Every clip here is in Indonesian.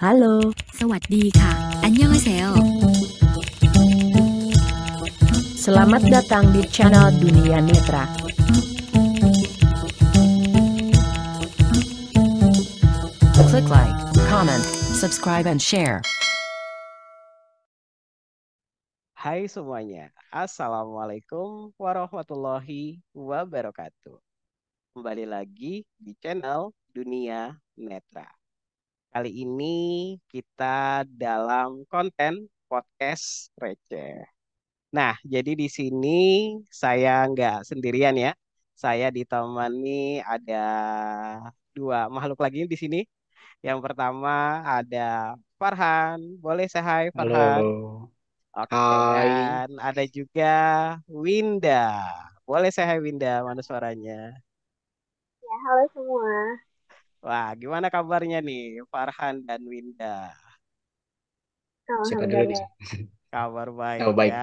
Halo, สวัสดีค่ะ 안녕하세요. selamat datang di channel Dunia Netra. Click like, comment, subscribe and share. Hai semuanya, Assalamualaikum warahmatullahi wabarakatuh. Kembali lagi di channel Dunia Netra. Kali ini kita dalam konten podcast receh. Nah, jadi di sini saya nggak sendirian ya. Saya ditemani ada dua makhluk lagi di sini. Yang pertama ada Farhan. Boleh saya hai Farhan? Halo, Oke, hai. dan ada juga Winda. Boleh saya hai Winda, mana suaranya? Ya, halo semua. Wah, gimana kabarnya nih, Farhan dan Winda? Siapa dulu nih? Alhamdulillah. Kabar baik Oh, baik. ya,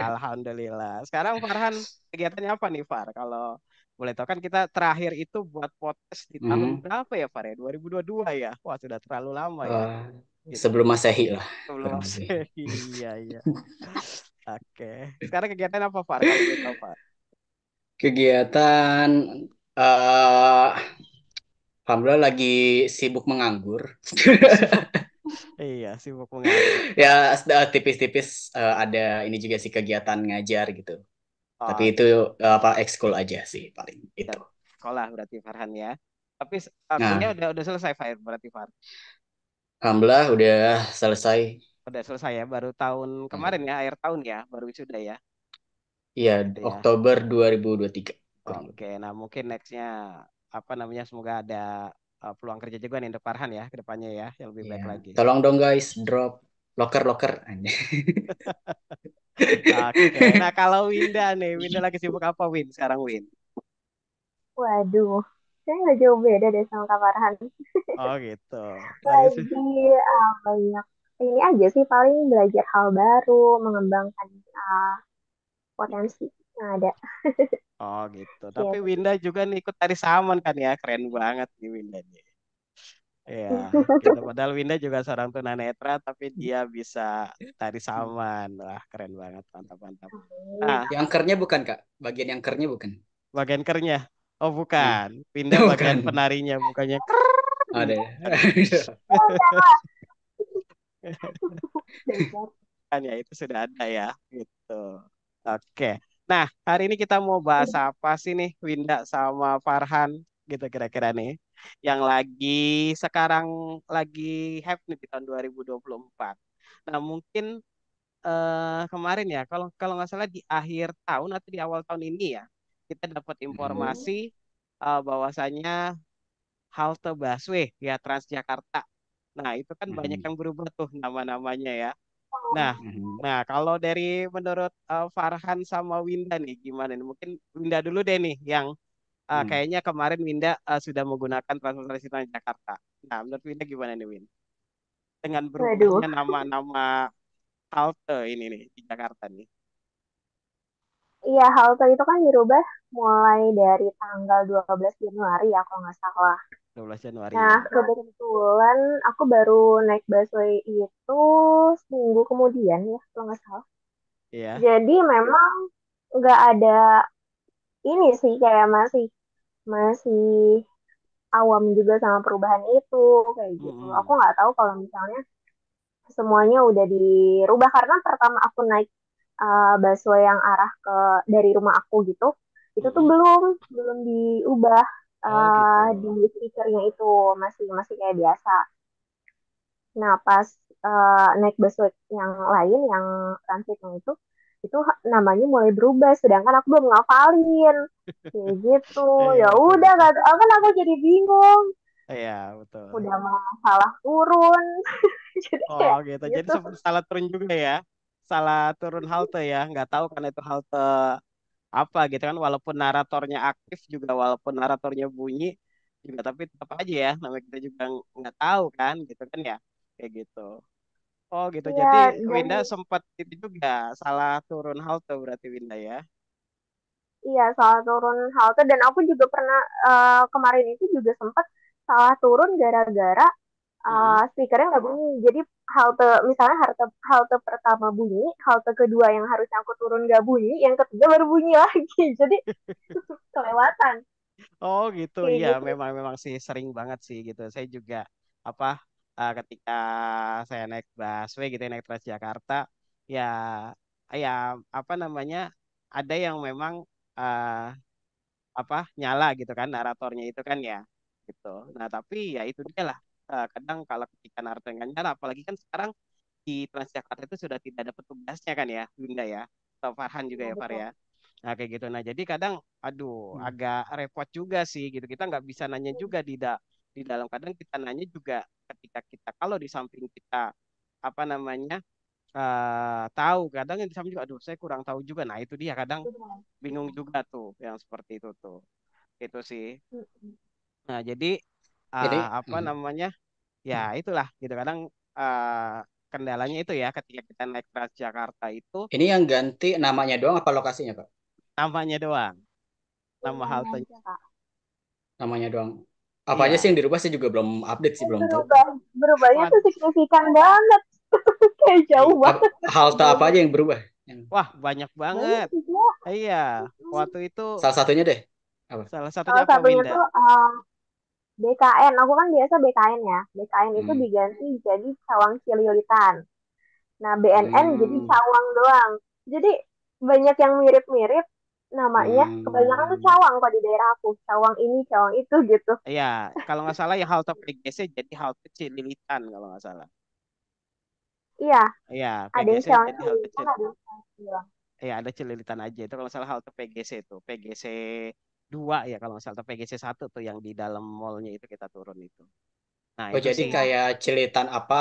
Alhamdulillah. Sekarang Farhan kegiatannya apa nih, Far? Kalau boleh tahu kan kita terakhir itu buat podcast di tahun Mhm. berapa ya, Far ya? 2022 ya? Wah, sudah terlalu lama ya. Eh, Gitu. Sebelum Masehi lah, Sebelum kurang lebih. masih. Iya, iya. Oke. Sekarang kegiatan apa, Far? Kalau boleh tahu, Far? Kegiatan, eh alhamdulillah lagi sibuk menganggur. Sibuk. Iya, sibuk menganggur. Ya, tipis-tipis ada ini juga sih kegiatan ngajar gitu. Tapi Oh, itu apa ekskul aja sih paling ya, itu. sekolah berarti Farhan ya. Tapi kuliah Nah, udah selesai Fahir berarti Far. alhamdulillah udah selesai. Udah selesai ya, baru tahun kemarin ya, akhir tahun ya, baru wisuda ya. Iya, Gitu ya. Oktober 2023 kurang Oke, lebih. nah mungkin nextnya apa namanya semoga ada peluang kerja juga nih untuk Farhan ya ke depannya ya, yang lebih Iya, baik lagi. tolong dong guys, drop loker-loker. Oke, nah kalau Winda nih, Winda lagi sibuk apa Win sekarang Win? Waduh, saya nggak jauh beda deh sama Kak Farhan. Oh gitu, lagi sih. Lagi banyak ini aja sih paling belajar hal baru, mengembangkan uh, potensi yang ada. Oh gitu, tapi Gitu. Winda juga nih ikut tari saman kan ya, keren banget nih Winda nih. Ya, gitu. Padahal Winda juga seorang tunanetra, tapi dia bisa tari saman. Wah, keren banget, mantap, mantap. Nah, Yang kernya bukan, Kak. Bagian yang kernya bukan. bagian kernya. Oh, Nah, bukan. Winda bagian bukan. penarinya, bukannya keren Ada. gitu kan. Oh, jangan. Dasar. Kan ya, itu sudah ada ya, gitu. Oke. Nah, hari ini kita mau bahas apa sih nih, Winda sama Farhan, gitu kira-kira nih. Yang lagi sekarang lagi hype nih di tahun 2024. Nah, mungkin kemarin ya, kalau kalau nggak salah di akhir tahun atau di awal tahun ini ya, kita dapat Hmm. informasi bahwasanya halte busway ya Transjakarta. Nah, itu kan banyak Hmm. yang berubah tuh nama-namanya ya. Nah, Hmm. nah kalau dari menurut Farhan sama Winda nih gimana nih? Mungkin Winda dulu deh nih yang Hmm. kayaknya kemarin Winda sudah menggunakan transportasi Transjakarta. Nah, menurut Winda gimana nih Win? Dengan Waduh. berubahnya nama-nama halte ini nih di Jakarta nih. Iya, halte itu kan dirubah mulai dari tanggal 12 Januari ya kalau nggak salah. 12 Januari Nah, ya. kebetulan aku baru naik busway itu seminggu kemudian ya, kalau nggak salah. Iya. Jadi memang nggak ada ini sih kayak masih masih awam juga sama perubahan itu kayak gitu. Aku Mm-mm. nggak tahu kalau misalnya semuanya udah dirubah karena pertama aku naik busway yang arah ke dari rumah aku gitu, itu tuh Mm-mm. belum diubah Oh gitu. di stikernya itu masih masih kayak biasa. Nah, pas naik busway yang lain, yang transitnya itu namanya mulai berubah, sedangkan aku belum ngafalin. Kayak gitu. Iya Ya betul udah, betul. kan aku jadi bingung. Iya betul. Udah mau salah turun. Jadi Oh kayak gitu. Jadi gitu. sempat salah turun juga ya. Salah turun halte ya. Nggak tahu kan itu halte apa gitu kan. Walaupun naratornya aktif juga, walaupun naratornya bunyi juga, tapi tetap aja ya. Namanya kita juga nggak tahu kan gitu kan ya. Kayak gitu. Oh gitu. Jadi Iya, dan Winda sempat itu juga salah turun halte berarti Winda ya. iya salah turun halte dan aku juga pernah kemarin itu juga sempat salah turun gara-gara Mm-mm. speakernya nggak bunyi. Jadi halte misalnya halte halte pertama bunyi, halte kedua yang harusnya aku turun nggak bunyi, yang ketiga baru bunyi lagi. Jadi kelewatan Oh gitu, kayak iya gitu. memang memang sih sering banget sih gitu. Saya juga apa ketika saya naik busway gitu ya, naik Transjakarta, ya ya apa namanya ada yang memang apa nyala gitu kan naratornya itu kan ya gitu. Nah tapi ya itu dia lah. Kadang kalau ketika naratornya nggak nyala, apalagi kan sekarang di Transjakarta itu sudah tidak ada petugasnya kan ya, Winda ya, atau Farhan juga Nah, ya Far betul. ya. Nah kayak gitu. Nah jadi kadang, aduh Hmm. agak repot juga sih gitu. Kita nggak bisa nanya juga di dalam. Kadang kita nanya juga ketika kita kalau di samping kita apa namanya tahu. Kadang yang di samping juga, aduh saya kurang tahu juga. Nah itu dia kadang Betul. bingung juga tuh yang seperti itu tuh. Itu sih. Mm-mm. Nah jadi Ini apa namanya ya itulah gitu kadang kendalanya itu ya ketika kita naik Transjakarta itu ini yang ganti namanya doang apa lokasinya, Pak? namanya doang, nama Namanya haltenya. aja Kak. Namanya doang. Apa aja sih Iya. yang dirubah sih juga belum update sih, belum tahu. Berubahnya tuh Waduh, signifikan banget. Kayak jauh iya. banget Halte apa perubahannya. aja yang berubah? Wah banyak Banyak banget. juga. Iya, Mm. waktu itu Salah satunya deh. Apa? salah satunya Salah apa satunya Winda? tuh BKN. Aku kan biasa BKN ya. BKN itu Hmm. diganti jadi Cawang Cililitan. Nah, BNN jadi Hmm. Cawang doang. Jadi banyak yang mirip-mirip namanya. Kebanyakan tuh Hmm. Cawang kok di daerah aku. Cawang ini, Cawang itu gitu. Iya, kalau nggak salah yang halte PGC jadi halte Cililitan kalau nggak salah. Iya, Iya, ada yang PGC Cawang jadi halte Cililitan, ada yang Cawang Cilang. ya ada Cililitan aja itu kalau nggak salah halte PGC itu PGC 2 ya kalau nggak salah atau PGC 1 tuh yang di dalam mallnya itu kita turun itu. Nah Oh, itu jadi sih kayak cilitan apa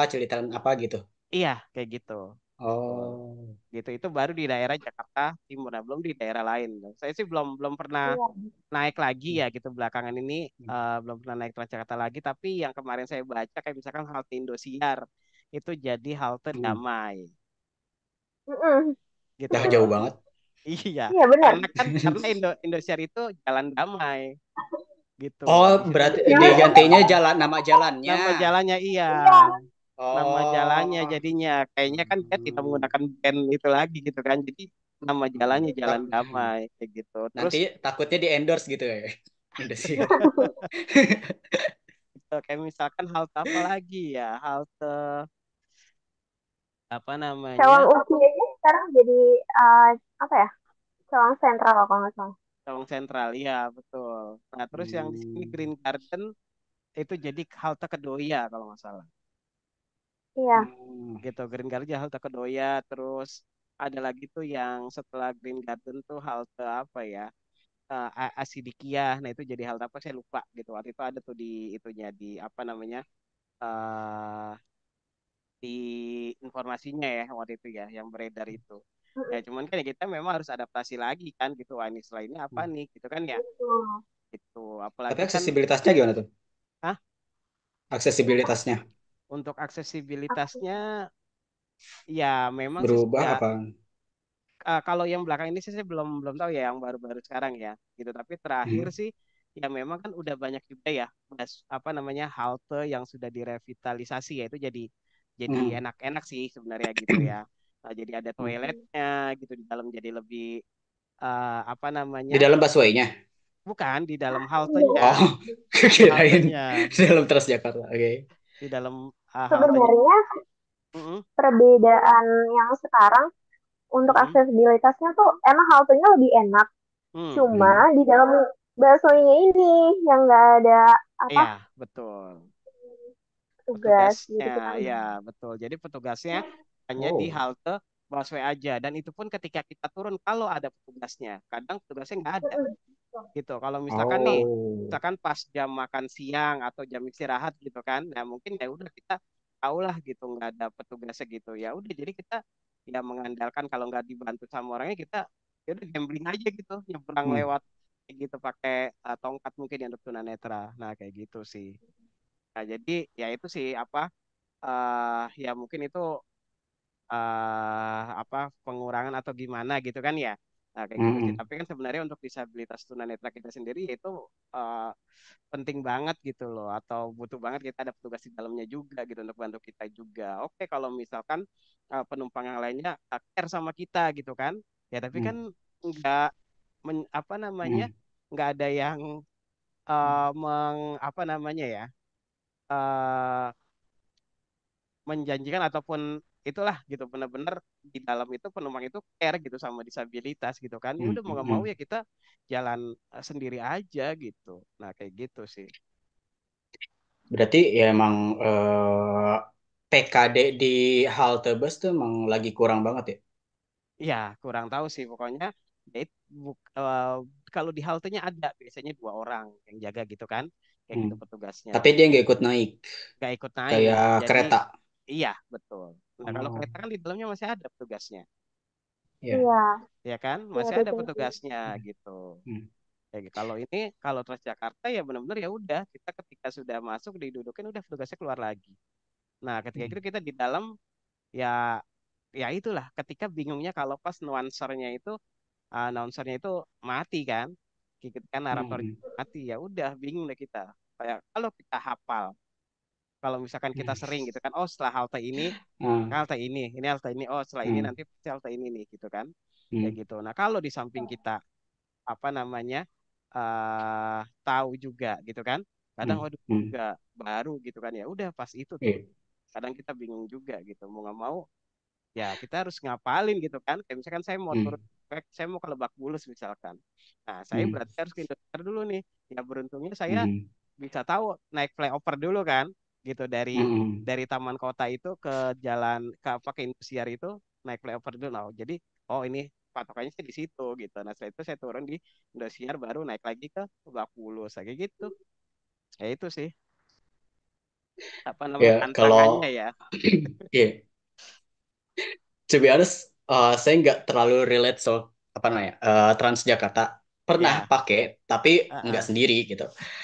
gitu. iya kayak gitu. Betul. Oh. Gitu itu baru di daerah Jakarta Timur, nah belum di daerah lain. Saya sih belum belum pernah Iya. naik lagi ya gitu belakangan ini, Hmm. belum pernah naik Transjakarta lagi, tapi yang kemarin saya baca kayak misalkan halte Indosiar itu jadi halte Hmm. damai Mm-mm. gitu. Dah jauh banget. Iya, Iya benar. karena Indosiar itu jalan damai gitu. Oh, Di situ berarti Iya. digantinya jalan nama jalannya. nama jalannya iya, Iya. nama jalannya Oh. jadinya kayaknya kan dia tidak Hmm. menggunakan band itu lagi gitu kan. Jadi nama jalannya Jalan Tak- Damai kayak gitu. Terus Nanti takutnya di endorse gitu ya. Indosiar. kayak misalkan halte apa lagi ya? Halte apa Cawang namanya? Uki aja sekarang jadi uh, apa ya? Cawang Sentral kalau nggak salah. Cawang Sentral, iya betul. Nah, terus yang di sini Hmm. Green Garden itu jadi halte Kedoya kalau nggak salah. Iya. Hmm. Gitu, Green Garden halte Kedoya, terus ada lagi tuh yang setelah Green Garden tuh halte apa ya? Asidikia. Nah, itu jadi halte apa saya lupa gitu. Waktu itu ada tuh di itunya di apa namanya? eh di informasinya ya waktu itu ya yang beredar itu. Ya Mm-mm. cuman kan ya kita memang harus adaptasi lagi kan gitu. Wah, ini setelah ini apa nih gitu kan ya. Betul. Gitu. Tapi Apalagi kan aksesibilitasnya gimana tuh? ah Aksesibilitasnya untuk Aku aksesibilitasnya ya memang sih berubah sudah apa? kalau yang belakang ini sih saya belum belum tahu ya yang baru-baru sekarang ya gitu. Tapi terakhir Hmm. sih ya memang kan udah banyak juga ya apa namanya halte yang sudah direvitalisasi ya itu jadi Hmm. enak-enak sih sebenarnya gitu ya. Nah, jadi ada Hmm. toiletnya gitu di dalam jadi lebih apa namanya Di dalam busway-nya. bukan di dalam iya. haltenya Oh, di kirain haltenya di dalam Transjakarta. Oke. di dalam haltenya. Sebenarnya Mm-mm. perbedaan yang sekarang untuk Mm-mm. aksesibilitasnya tuh emang haltenya lebih enak. Hmm. Hmm. Cuma di dalam baksonya ini yang nggak ada apa Iya betul. tugas Petugasnya, gitu kan. ya betul. Jadi petugasnya hanya di Oh. halte busway aja, dan itu pun ketika kita turun kalau ada petugasnya. Kadang petugasnya nggak ada Mm-mm. gitu. Kalau misalkan nih, Oh. misalkan pas jam makan siang atau jam istirahat gitu kan, nah mungkin ya udah kita tahulah gitu nggak ada petugasnya gitu. Ya udah jadi kita ya mengandalkan kalau nggak dibantu sama orangnya kita ya udah gambling aja gitu, nyebrang Hmm. lewat kayak gitu pakai tongkat mungkin yang untuk tunanetra. Nah kayak gitu sih. Nah jadi ya itu sih apa ya mungkin itu apa pengurangan atau gimana gitu kan ya. Nah, kayak gitu sih. Mm-mm. Tapi kan sebenarnya untuk disabilitas tunanetra kita sendiri itu eh, penting banget gitu loh, atau butuh banget kita ada petugas di dalamnya juga gitu untuk bantu kita juga. Oke, kalau misalkan penumpang yang lainnya care sama kita gitu kan, ya tapi kan Mm. nggak apa namanya, Mm. nggak ada yang apa namanya ya, eh, menjanjikan ataupun itulah gitu, benar-benar di dalam itu penumpang itu care gitu sama disabilitas gitu kan, ya Mm. udah mau nggak mau Mm. ya kita jalan sendiri aja gitu. Nah kayak gitu sih. Berarti ya emang PKD di halte bus tuh emang lagi kurang banget ya. Ya kurang tahu sih pokoknya, ya kalau di haltenya ada biasanya 2 orang yang jaga gitu kan, kayak Hmm. gitu petugasnya, Tapi dia nggak ikut naik nggak ikut naik kayak jadi kereta. iya betul. Nah kalau Oh, kereta kan di dalamnya masih ada petugasnya, ya. Iya, ya kan iya masih ada betul sih. petugasnya gitu. Hmm. Kayak gitu. Kalau ini, kalau Transjakarta ya benar-benar ya udah kita ketika sudah masuk didudukin udah petugasnya keluar lagi. Nah, ketika Hmm. itu kita di dalam ya, ya itulah ketika bingungnya kalau pas announcernya itu mati kan. Kita kan narator Hmm. mati, ya udah bingung deh kita. Kayak kalau kita hafal, kalau misalkan kita Hmm. sering gitu kan, oh setelah halte ini Ah. halte ini halte ini, oh setelah ini Hmm. nanti pasti halte ini nih gitu kan. Kayak Hmm. gitu. Nah, kalau di samping kita apa namanya, tahu juga gitu kan, kadang Hmm. waduh Hmm. juga baru gitu kan, ya udah pas itu tuh Iya. kadang kita bingung juga gitu mau nggak mau ya kita harus ngapalin gitu kan, kayak misalkan saya mau turun, Hmm. saya mau ke Lebak Bulus misalkan, nah saya Hmm. berarti harus ke Indonesia dulu nih, ya beruntungnya saya Hmm. bisa tahu naik flyover dulu kan gitu, Hmm. dari Taman Kota itu ke jalan ke apa ke Indosiar itu naik flyover dulu, nah jadi oh ini patokannya sih di situ gitu, nah setelah itu saya turun di Indosiar baru naik lagi ke Lebak Bulus kayak gitu, ya itu sih apa namanya Ya tantangannya kalau ya. iya, to be honest, saya nggak terlalu relate so apa namanya Transjakarta. Pernah Ya. pakai tapi nggak Heeh. sendiri gitu.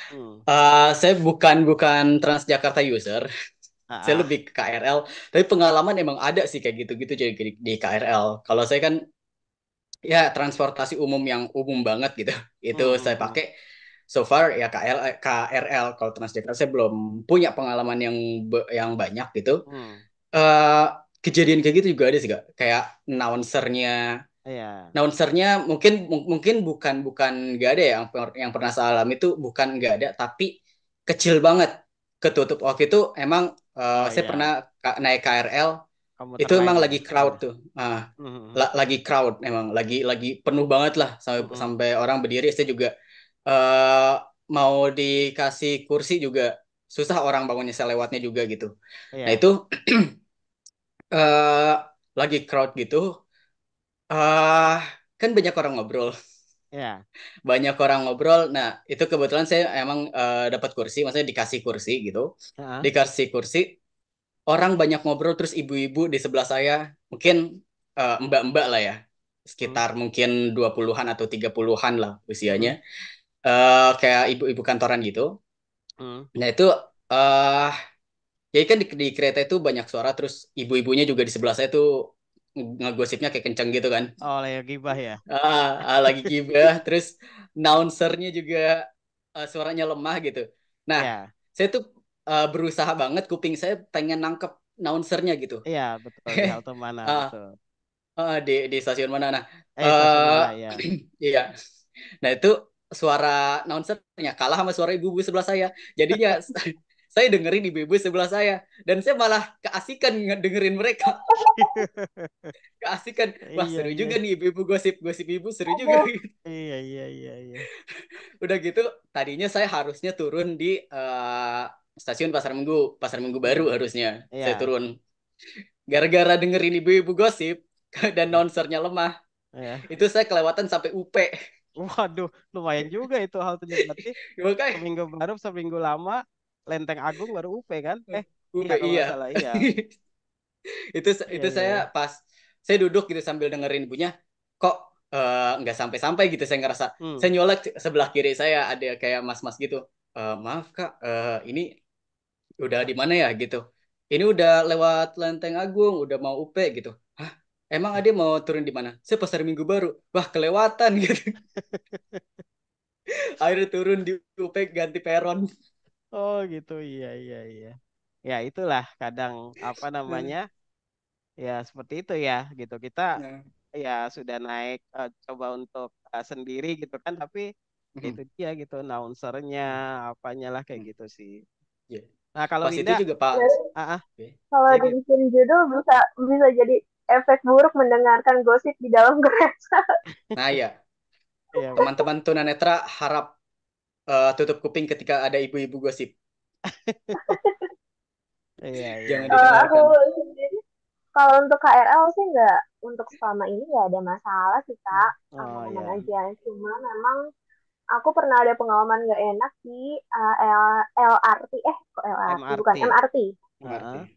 Hmm. Saya bukan Transjakarta user. Saya Heeh. lebih ke KRL. Tapi pengalaman emang ada sih kayak gitu-gitu jadi di KRL. Kalau saya kan ya transportasi umum yang umum banget gitu. Itu Hmm, saya hmm, hmm. pakai so far ya KRL. Kalau Transjakarta saya belum punya pengalaman yang banyak gitu. Hmm. eh Kejadian kayak gitu juga ada sih, Kak. Kayak announcernya Iya. announcernya mungkin bukan bukan nggak ada ya, yang pernah saya alami itu bukan nggak ada tapi kecil banget, ketutup waktu itu emang. Oh Saya pernah iya, naik KRL komuter itu emang lain ya. lagi crowd Iya. tuh. Hmm, hmm, Lagi crowd emang lagi penuh banget lah sampai hmm. Hmm. sampai orang berdiri. Saya juga eh mau dikasih kursi juga susah, orang bangunnya saya lewatnya juga gitu. Nah Iya. itu eh lagi crowd gitu. ah Kan banyak orang ngobrol. Iya. Banyak orang ngobrol. Nah, itu kebetulan saya emang dapat kursi, maksudnya dikasih kursi gitu. Heeh. Dikasih kursi, orang banyak ngobrol, terus ibu-ibu di sebelah saya, mungkin mbak-mbak lah ya, Hmm. sekitar mungkin 20-an atau 30-an lah usianya. Hmm. Kayak ibu-ibu kantoran gitu. Hmm. Nah, itu eh ya kan di kereta itu banyak suara, terus ibu-ibunya juga di sebelah saya tuh ngegosipnya kayak kenceng gitu kan. Oh, Leo Gibah ya. Lagi gibah, terus announcernya juga suaranya lemah gitu. Nah, Iya. saya tuh berusaha banget, kuping saya pengen nangkep announcernya gitu. Iya, betul di halte mana, Ah, betul. di stasiun mana? Nah, Stasiun eh mana ya. iya. Nah, itu suara announcernya kalah sama suara ibu-ibu sebelah saya. Jadinya saya dengerin ibu-ibu sebelah saya, dan saya malah keasikan dengerin mereka. Keasikan. Wah, Iya, seru iya. juga nih ibu-ibu gosip-gosip ibu, seru juga. Aduh, Iya, iya, iya, iya. Udah gitu, tadinya saya harusnya turun di stasiun Pasar Minggu Baru Hmm. harusnya saya Iya. turun. Gara-gara dengerin ibu-ibu gosip dan nonsernya lemah, Iya. itu saya kelewatan sampai UP. Waduh, lumayan juga itu haltenya, berarti Makanya seminggu baru, seminggu lama, Lenteng Agung baru UP kan? Iya UP kalau nggak iya. salah, iya. itu Iya, itu iya, saya iya. pas saya duduk gitu sambil dengerin ibunya, kok nggak sampai-sampai gitu, saya ngerasa. Hmm. Saya nyolek sebelah kiri saya ada kayak mas-mas gitu. Maaf kak, ini udah di mana ya gitu. Ini udah lewat Lenteng Agung, udah mau UP gitu. Hah? emang Ade mau turun di mana? Saya Pasar Minggu Baru. Wah, kelewatan gitu. Akhirnya turun di UP ganti peron. Oh gitu, iya iya iya. Ya itulah kadang apa namanya, ya seperti itu ya gitu. Kita Nah, ya sudah naik coba untuk sendiri gitu kan, tapi ya mhm. itu dia gitu, announcernya apanya lah kayak gitu sih. Ya. Nah kalau Pas itu Winda, juga Pak. Terus ah, Oke. kalau ya gitu. dibikin judul bisa bisa jadi efek buruk mendengarkan gosip di dalam kereta. Nah ya, Iya betul. teman-teman tunanetra harap tutup kuping ketika ada ibu-ibu gosip. Iya iya Jangan iya. Aku didengarkan. sendiri kalau untuk KRL sih nggak, untuk selama ini nggak ada masalah sih Kak, Oh aman-aman ya, aja. Cuma memang aku pernah ada pengalaman nggak enak di LRT, kok LRT bukan MRT. MRT. Heeh. MRT.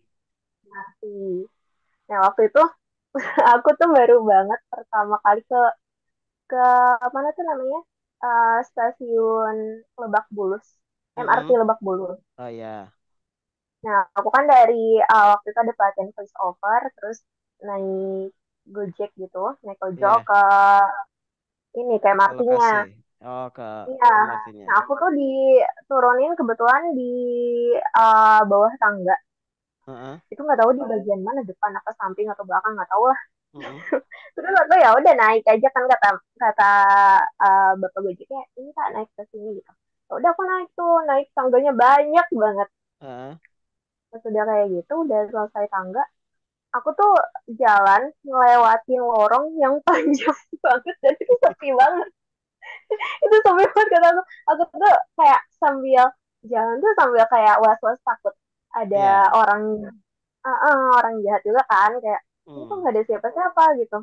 MRT. Nah waktu itu aku tuh baru banget pertama kali ke mana tuh namanya, stasiun Lebak Bulus, MRT Mm-mm. Lebak Bulus. Oh ya. Nah, aku kan dari waktu itu ada pelatihan voice over, terus naik Gojek gitu, naik Ojol Iya, ke ini ke ke MRT-nya. lokasi. Oh, ke Iya. MRT-nya. Nah, aku tuh diturunin kebetulan di bawah tangga. Heeh. Itu nggak tahu di bagian mana, depan apa samping atau belakang nggak tahu lah. Mm-mm. Terus aku ya udah naik aja kan, kata kata bapak Gojeknya, ini Kak naik ke sini gitu. Ya udah aku naik tuh, naik tangganya banyak banget. Heeh. Pas udah kayak gitu, udah selesai tangga, aku tuh jalan ngelewatin lorong yang panjang banget dan itu sepi banget. Itu sepi banget kata aku tuh kayak sambil jalan tuh sambil kayak was-was, takut ada Iya. orang jahat juga kan, kayak ini kok Hmm. nggak ada siapa-siapa gitu.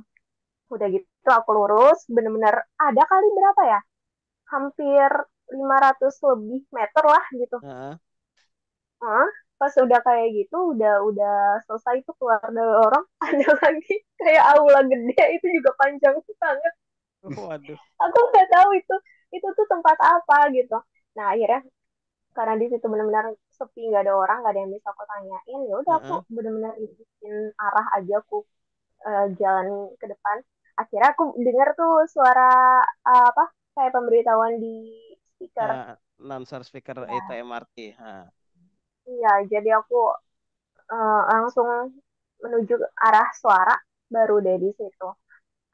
Udah gitu aku lurus bener-bener ada kali berapa ya, hampir 500 lebih meter lah gitu. Heeh. Hah? Pas udah kayak gitu, udah selesai tuh keluar dari orang, ada lagi kayak aula gede, itu juga panjang banget. Waduh. Aku nggak tahu itu tuh tempat apa gitu. Nah akhirnya karena di situ benar-benar sepi, nggak ada orang, nggak ada yang bisa aku tanyain, ya udah aku Heeh. benar-benar ikutin arah aja, aku jalan ke depan. Akhirnya aku dengar tuh suara apa, kayak pemberitahuan di speaker. Announcer speaker itu Ya, MRT. Ha. iya, jadi aku langsung menuju ke arah suara, baru deh di situ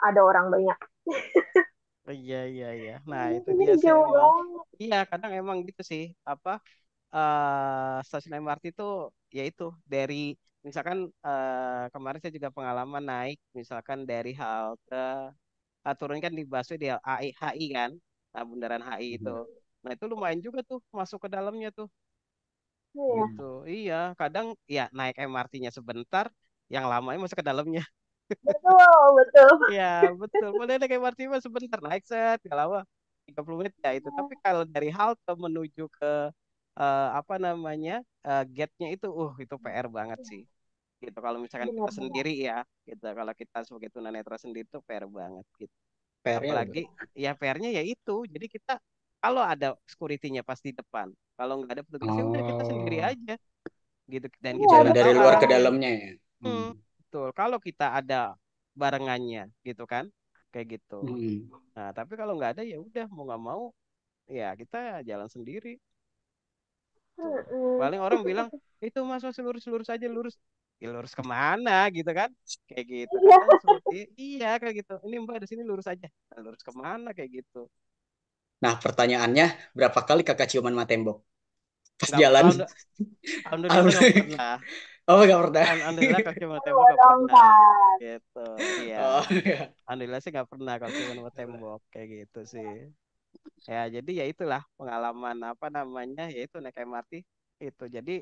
ada orang banyak. Oh, iya iya iya. Nah, itu dia Jadi sih jauh emang. banget. Iya, kadang emang gitu sih. Apa stasiun MRT itu yaitu dari misalkan kemarin saya juga pengalaman naik misalkan dari halte turun kan di busway di HI kan. Nah, bundaran HI itu. Mhm. Nah, itu lumayan juga tuh masuk ke dalamnya tuh Iya, gitu. Iya, kadang ya naik MRT-nya sebentar, yang lamanya masuk ke dalamnya. betul, betul. Iya, betul. Boleh naik MRT mah sebentar, naik set, gak lama 30 menit ya itu. Tapi kalau dari halte menuju ke apa namanya gate-nya itu PR banget sih. Gitu. Kalau misalkan kita Benar-benar. sendiri ya, gitu. Kalau kita sebagai tunanetra sendiri itu PR banget gitu. PR-nya apa Apalagi tuh? ya PR-nya ya itu. Jadi kita kalau ada security-nya pas di depan, kalau nggak ada petugasnya udah kita sendiri Oh, aja gitu. Dan kita Iya, jalan nggak dari tahu betul. luar ke arahnya. dalamnya ya. Hmm, Hmm. betul. Kalau kita ada barengannya gitu kan, kayak gitu. Hmm. Nah, tapi kalau nggak ada ya udah mau nggak mau ya kita jalan sendiri tuh. Mm-mm. Paling orang bilang itu mas lurus lurus aja lurus. Ya, lurus kemana gitu kan? Kayak gitu. Iya, Kadang seperti iya kayak gitu. Ini mbak di sini lurus aja. Nah, lurus kemana kayak gitu? Nah, pertanyaannya, berapa kali kakak ciuman sama tembok? Pas Nggak, jalan. alhamdulillah nggak pernah. Oh, nggak pernah. Alhamdulillah kalau cuma tembok betul nggak dong pernah. kan. Gitu. Iya. Oh, iya. Alhamdulillah sih nggak pernah kalau cuma sama tembok kayak gitu sih. Ya, jadi ya itulah pengalaman apa namanya, yaitu naik MRT itu. Jadi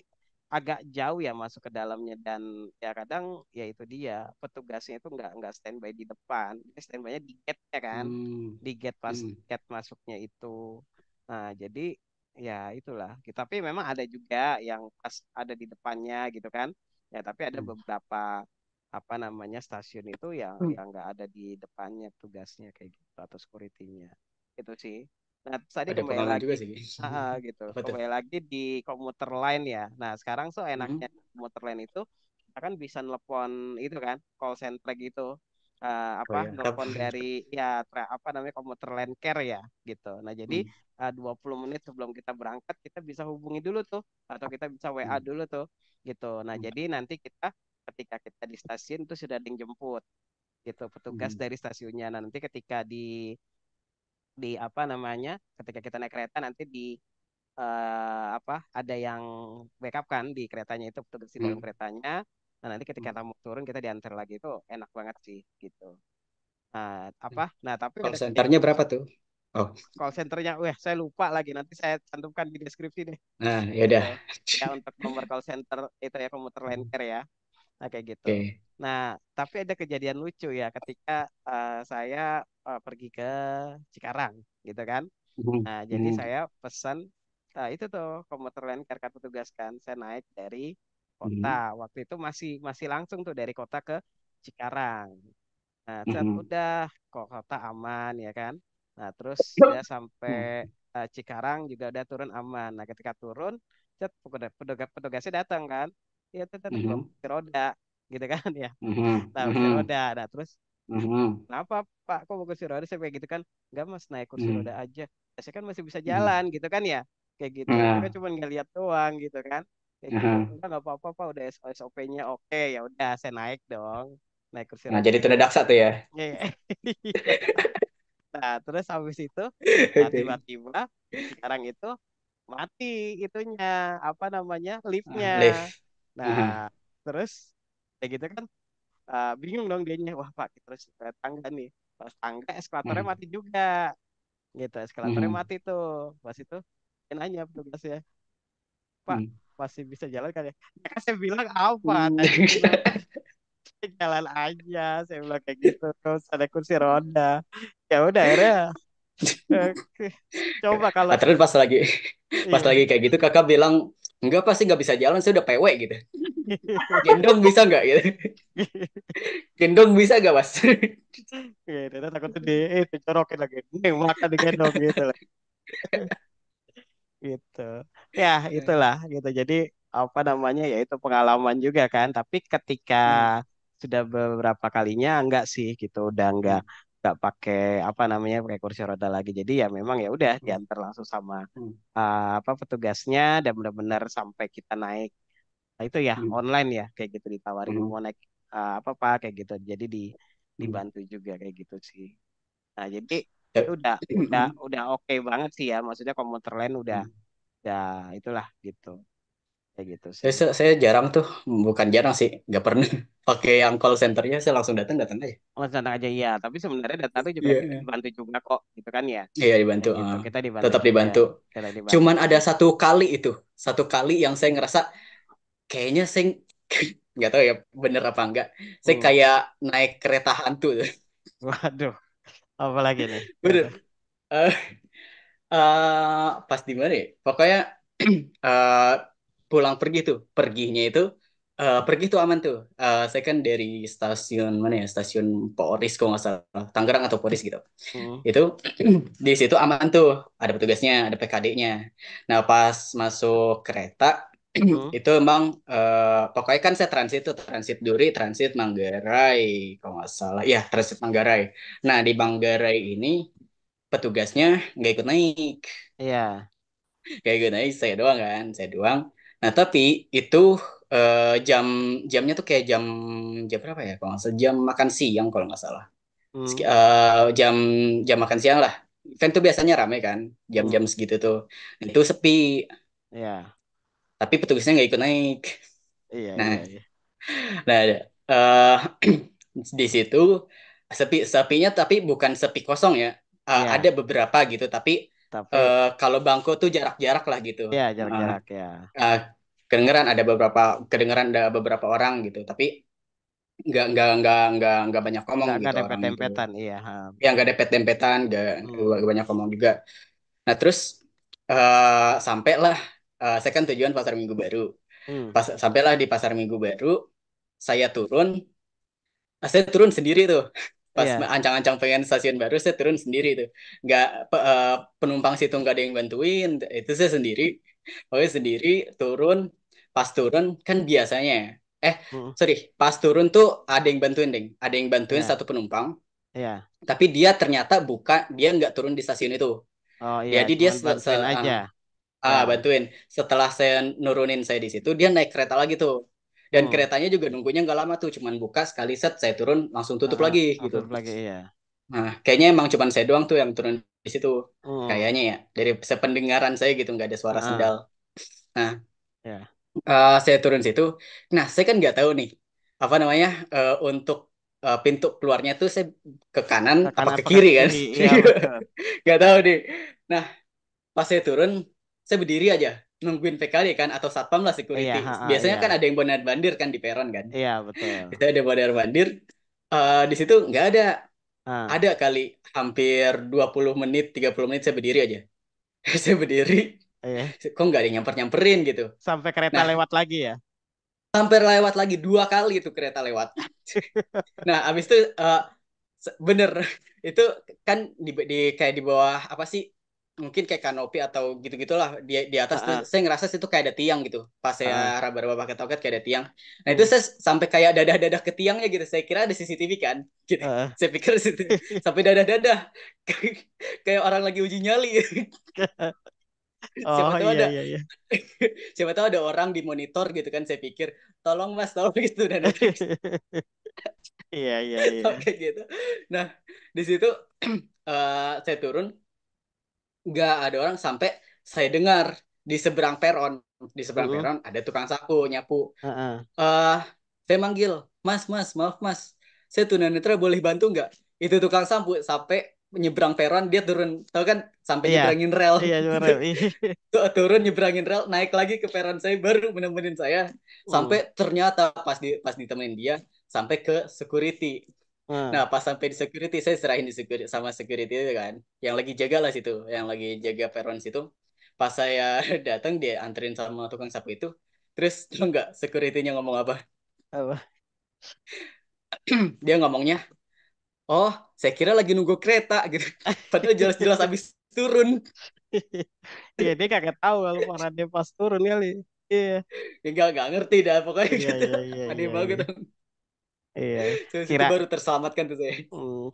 agak jauh ya masuk ke dalamnya dan ya kadang ya itu dia petugasnya itu nggak standby di depan, standby-nya di gate ya kan, Hmm. di gate pas Hmm. gate masuknya itu. Nah, jadi ya itulah. Tapi memang ada juga yang pas ada di depannya gitu kan. Ya, tapi ada beberapa apa namanya stasiun itu yang nggak ada di depannya tugasnya kayak gitu atau security-nya. Itu sih. Nah, terus tadi Ada kembali pengalaman lagi, juga sih. gitu. Apa tuh? Kembali lagi di komuter lain ya. Nah, sekarang so Hmm. enaknya komuter lain itu kita kan bisa nelpon itu kan, call center gitu. Oh Apa ya, nelpon dari ya apa namanya komuter line care ya gitu. Nah, jadi Hmm, 20 menit sebelum kita berangkat kita bisa hubungi dulu tuh atau kita bisa WA hmm, dulu tuh gitu. Nah, jadi nanti kita ketika kita di stasiun tuh sudah ada yang jemput gitu, petugas hmm, dari stasiunnya. Nah, nanti ketika di apa namanya ketika kita naik kereta nanti di apa ada yang backup kan di keretanya itu petugas di dalam hmm, keretanya. Nah, nanti ketika hmm. tamu turun kita diantar lagi itu enak banget sih gitu. Nah, apa? Nah, tapi Call ada centernya berapa tuh? Oh, call centernya, wah saya lupa lagi. Nanti saya cantumkan di deskripsi deh. nah ya Gitu. udah. Ya untuk nomor call center itu ya komuter lain care ya. Nah, kayak gitu. Oke. Nah, tapi ada kejadian lucu ya ketika saya pergi ke Cikarang gitu kan. Hmm, Nah, jadi hmm, saya pesan itu tuh komuter lain care kan petugas kan. Saya naik dari kota. hmm, Waktu itu masih masih langsung tuh dari kota ke Cikarang. Nah, set hmm, udah kok kota aman ya kan. Nah, terus udah sampai hmm, Cikarang juga udah turun aman. Nah, ketika turun, set petugasnya datang kan. Iya, tetap bawa hmm, kursi roda gitu kan ya. hmm, Nah, kursi hmm, roda. Nah, terus hmm, kenapa Pak kok mau kursi roda? Saya kayak gitu kan. Enggak Mas, naik kursi hmm, roda aja. Ya, saya kan masih bisa hmm. jalan gitu kan ya. Kayak gitu. Saya kan Nah, cuma ngeliat doang gitu kan. Kayak gitu. nah, Enggak apa-apa Pak, udah SOP-nya oke. Ya udah saya naik dong. Naik kursi nah, roda jadi tuna itu. daksa tuh ya. Iya. Nah, terus habis itu, nah Oke. tiba-tiba sekarang itu mati itunya, apa namanya, liftnya. Lift. Nah, Nah, terus kayak gitu kan, bingung dong dianya, wah Pak, terus tangga nih. Pas tangga, eskalatornya hmm, mati juga, gitu. Eskalatornya hmm, mati tuh. Pas itu, dia nanya petugasnya, Pak, hmm. masih bisa jalan kan ya? Ya kan saya bilang apa? Hmm. Tadi saya bilang, Pak, jalan aja. Saya bilang kayak gitu. Terus ada kursi roda. Ya udah, akhirnya, oke. Coba kalau Ah, terus pas iya. lagi kayak gitu kakak bilang enggak pasti nggak bisa jalan saya udah PW gitu. Gendong bisa nggak gitu? Gendong bisa nggak mas? Gitu, dia takut di itu corokin lagi. Nih, makan digendong gitu lah. Gitu. Ya, itulah gitu. Jadi apa namanya ya itu pengalaman juga kan. Tapi ketika sudah beberapa kalinya enggak sih gitu, udah enggak pakai apa namanya pakai kursi roda lagi. Jadi ya memang ya udah diantar langsung sama apa petugasnya dan benar-benar sampai kita naik. Nah, itu ya online ya kayak gitu ditawarin mau naik apa Pak kayak gitu. Jadi dibantu juga kayak gitu sih. Nah, jadi itu udah oke banget sih ya. Maksudnya komuter lain udah itulah gitu. Kayak gitu sih. Saya jarang tuh, bukan jarang sih, nggak pernah pakai yang call centernya. Saya langsung datang datang aja. Oh, santai aja iya, tapi sebenarnya data itu juga kita Iya, dibantu juga kok, gitu kan ya. iya dibantu, Kayak gitu. Kita dibantu tetap juga. dibantu. Kita dibantu Cuman ada juga. satu kali yang saya ngerasa kayaknya saya nggak tahu ya bener apa enggak. Saya Hmm. kayak naik kereta hantu tuh. Waduh, apa lagi nih? Gitu. Bener. Eh, pas di mana ya? Pokoknya eh, pulang pergi tuh, pergi tuh aman tuh. Saya kan dari stasiun mana ya? Stasiun Polris kalau nggak salah, Tangerang atau Polris gitu. Hmm. Itu di situ aman tuh, ada petugasnya, ada PKD-nya. Nah pas masuk kereta Hmm. itu emang pokoknya kan saya transit Duri, transit Manggarai kalau nggak salah, ya transit Manggarai. Nah di Manggarai ini petugasnya nggak ikut naik, Iya. saya doang kan, saya doang. Nah tapi itu jamnya tuh kayak jam jam berapa ya kalau nggak salah, jam makan siang kalau nggak salah. Hmm. Jam jam makan siang lah. Event tuh biasanya rame kan, jam-jam Hmm. segitu tuh. Itu sepi, Iya. tapi petugasnya nggak ikut naik. Iya, Nah, iya, iya. nah eh di situ sepinya tapi bukan sepi kosong ya. Ada Iya, beberapa gitu, tapi tapi kalau bangku tuh jarak-jarak lah gitu. ya Uh, jarak-jarak ya. uh, kedengeran ada beberapa orang gitu, tapi nggak banyak ngomong Nggak gitu orang itu. dempet-dempetan, iya. Ha. Ya nggak dempet-dempetan, Hmm. nggak banyak ngomong juga. Nah terus sampailah, saya kan tujuan Pasar Minggu Baru. Hmm. Sampailah di Pasar Minggu Baru, saya turun. Saya turun sendiri tuh. Pas Iya, ancang-ancang pengen stasiun baru, saya turun sendiri tuh. Nggak penumpang situ nggak ada yang bantuin, itu saya sendiri. Pokoknya sendiri turun. Pas turun kan biasanya, Eh, Mm, sorry, pas turun tuh ada yang bantuin, Deng. Ada yang bantuin ya, satu penumpang, ya. tapi dia ternyata dia nggak turun di stasiun itu. Oh iya, Jadi dia cuman bantuin aja. Ya. bantuin. Setelah saya nurunin saya di situ, dia naik kereta lagi tuh. Dan Hmm. keretanya juga nunggunya nggak lama tuh, cuman buka sekali set, saya turun langsung tutup lagi gitu. Langsung lagi iya. Nah, kayaknya emang cuman saya doang tuh yang turun di situ. Hmm. Kayaknya ya, dari sependengaran saya gitu nggak ada suara Heeh. sendal. Nah, Ya. saya turun situ. Nah, saya kan nggak tahu nih apa namanya untuk pintu keluarnya tuh saya ke kanan Ke apa kanan ke apa ke kiri kan? kiri? Iya betul. Nggak tahu nih. Nah, pas saya turun, saya berdiri aja nungguin PKD kan atau satpam lah Iya, security. iya. Biasanya kan ada yang bandar-bandir kan di peron kan. Iya betul. Kita ada bandar-bandir. Di situ nggak ada. Ah, Ada kali hampir 20 menit, 30 menit saya berdiri aja. Saya berdiri, iya. kok nggak ada yang nyamper-nyamperin gitu. Sampai kereta Nah, lewat lagi ya. hampir lewat lagi 2 kali itu kereta lewat. Nah, abis itu bener itu kan kayak di bawah apa sih? Mungkin kayak kanopi atau gitu-gitulah di atas tuh Heeh, saya ngerasa itu kayak ada tiang gitu. Pas saya heeh. raba-raba pakai toket kayak ada tiang. Nah, itu Hmm, saya sampai kayak dadah-dadah ke tiangnya gitu. Saya kira ada CCTV kan. Gitu. heeh. Saya pikir situ sampai dadah-dadah kayak orang lagi uji nyali. Oh Siapa tahu iya ada iya iya. siapa tahu ada orang di monitor gitu kan. Saya pikir tolong Mas, tolong gitu dan Iya iya iya. kayak gitu. Nah, di situ saya turun nggak ada orang sampai saya dengar di seberang peron Mm-mm. ada tukang sapu nyapu. Heeh. eh saya manggil, Mas, Mas, maaf Mas, saya tunanetra boleh bantu nggak? Itu tukang sapu sampai nyebrang peron dia turun, tahu kan, sampai Iya. nyebrangin rel. Iya juara. Turun nyebrangin rel naik lagi ke peron saya baru menemenin saya sampai Hmm. ternyata pas ditemenin dia sampai ke security. Hmm. Nah, pas sampai di security, saya serahin di security sama security itu kan, yang lagi jaga lah situ, yang lagi jaga peron situ. Pas saya datang, dia anterin sama tukang sapu itu. Terus tau nggak security-nya ngomong apa? Apa? Dia ngomongnya, oh, saya kira lagi nunggu kereta gitu. Padahal jelas-jelas habis turun. Iya dia kagak tahu kalau dia pas turun kali. Iya. Ya nggak ngerti dah, pokoknya Iya gitu. iya iya Aneh iya banget. iya. Iya. Dari situ Kira baru terselamatkan tuh saya.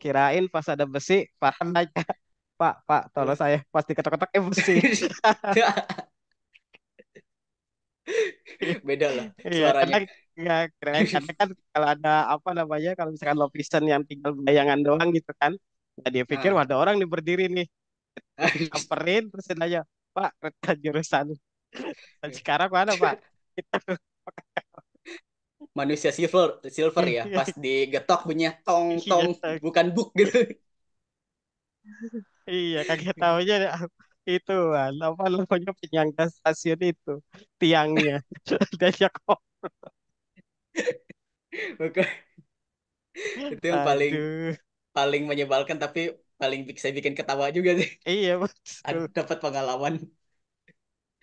kirain pas ada besi, Farhan aja. Pak, tolong saya pas diketok-ketok besi. Beda lah Iya, suaranya. kadang nggak keren. Kadang kan kalau ada apa namanya, kalau misalkan low vision yang tinggal bayangan doang gitu kan, nah dia pikir Ah. wah, ada orang nih berdiri nih, terus disamperin, terus dia nanya, Pak, kereta jurusan sekarang mana Pak? Kita Manusia silver silver ya, pas digetok bunyinya tong iya, tong, bukan buk gitu. iya, kaget taunya itu kan, apa namanya, penyangga stasiun itu, tiangnya, diajak kok, Bukan. Itu yang paling aduh, paling menyebalkan tapi paling saya bikin ketawa juga sih. iya betul. Dapat pengalaman.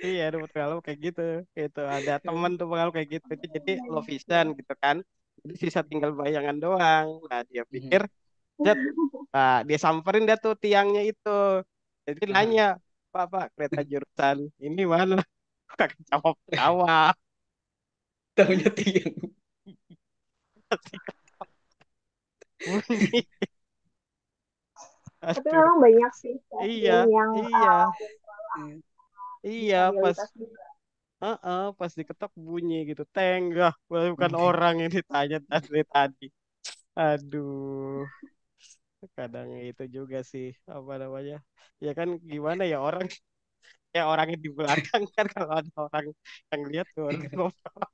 Iya, ada pengalaman kayak gitu. Gitu. Ada temen tuh pengalaman kayak gitu. Itu jadi low vision gitu kan. Jadi sisa tinggal bayangan doang. Nah, dia pikir, Mhm. Jet, nah, dia samperin dia tuh tiangnya itu. Jadi Aha. nanya, Pak, kereta jurusan ini mana? Kagak jawab-jawab. Tahunya tiang. Bunyi. Tapi Aduh. memang banyak sih Iya, stasiun yang iya, iya. Pas, disabilitas juga. pas diketok bunyi gitu. Tenggah, bukan orang yang ditanya dari tadi. Aduh. Kadang itu juga sih apa namanya, ya kan, gimana ya, orang ya orang yang di belakang kan, kalau ada orang yang lihat tuh orang ngobrol,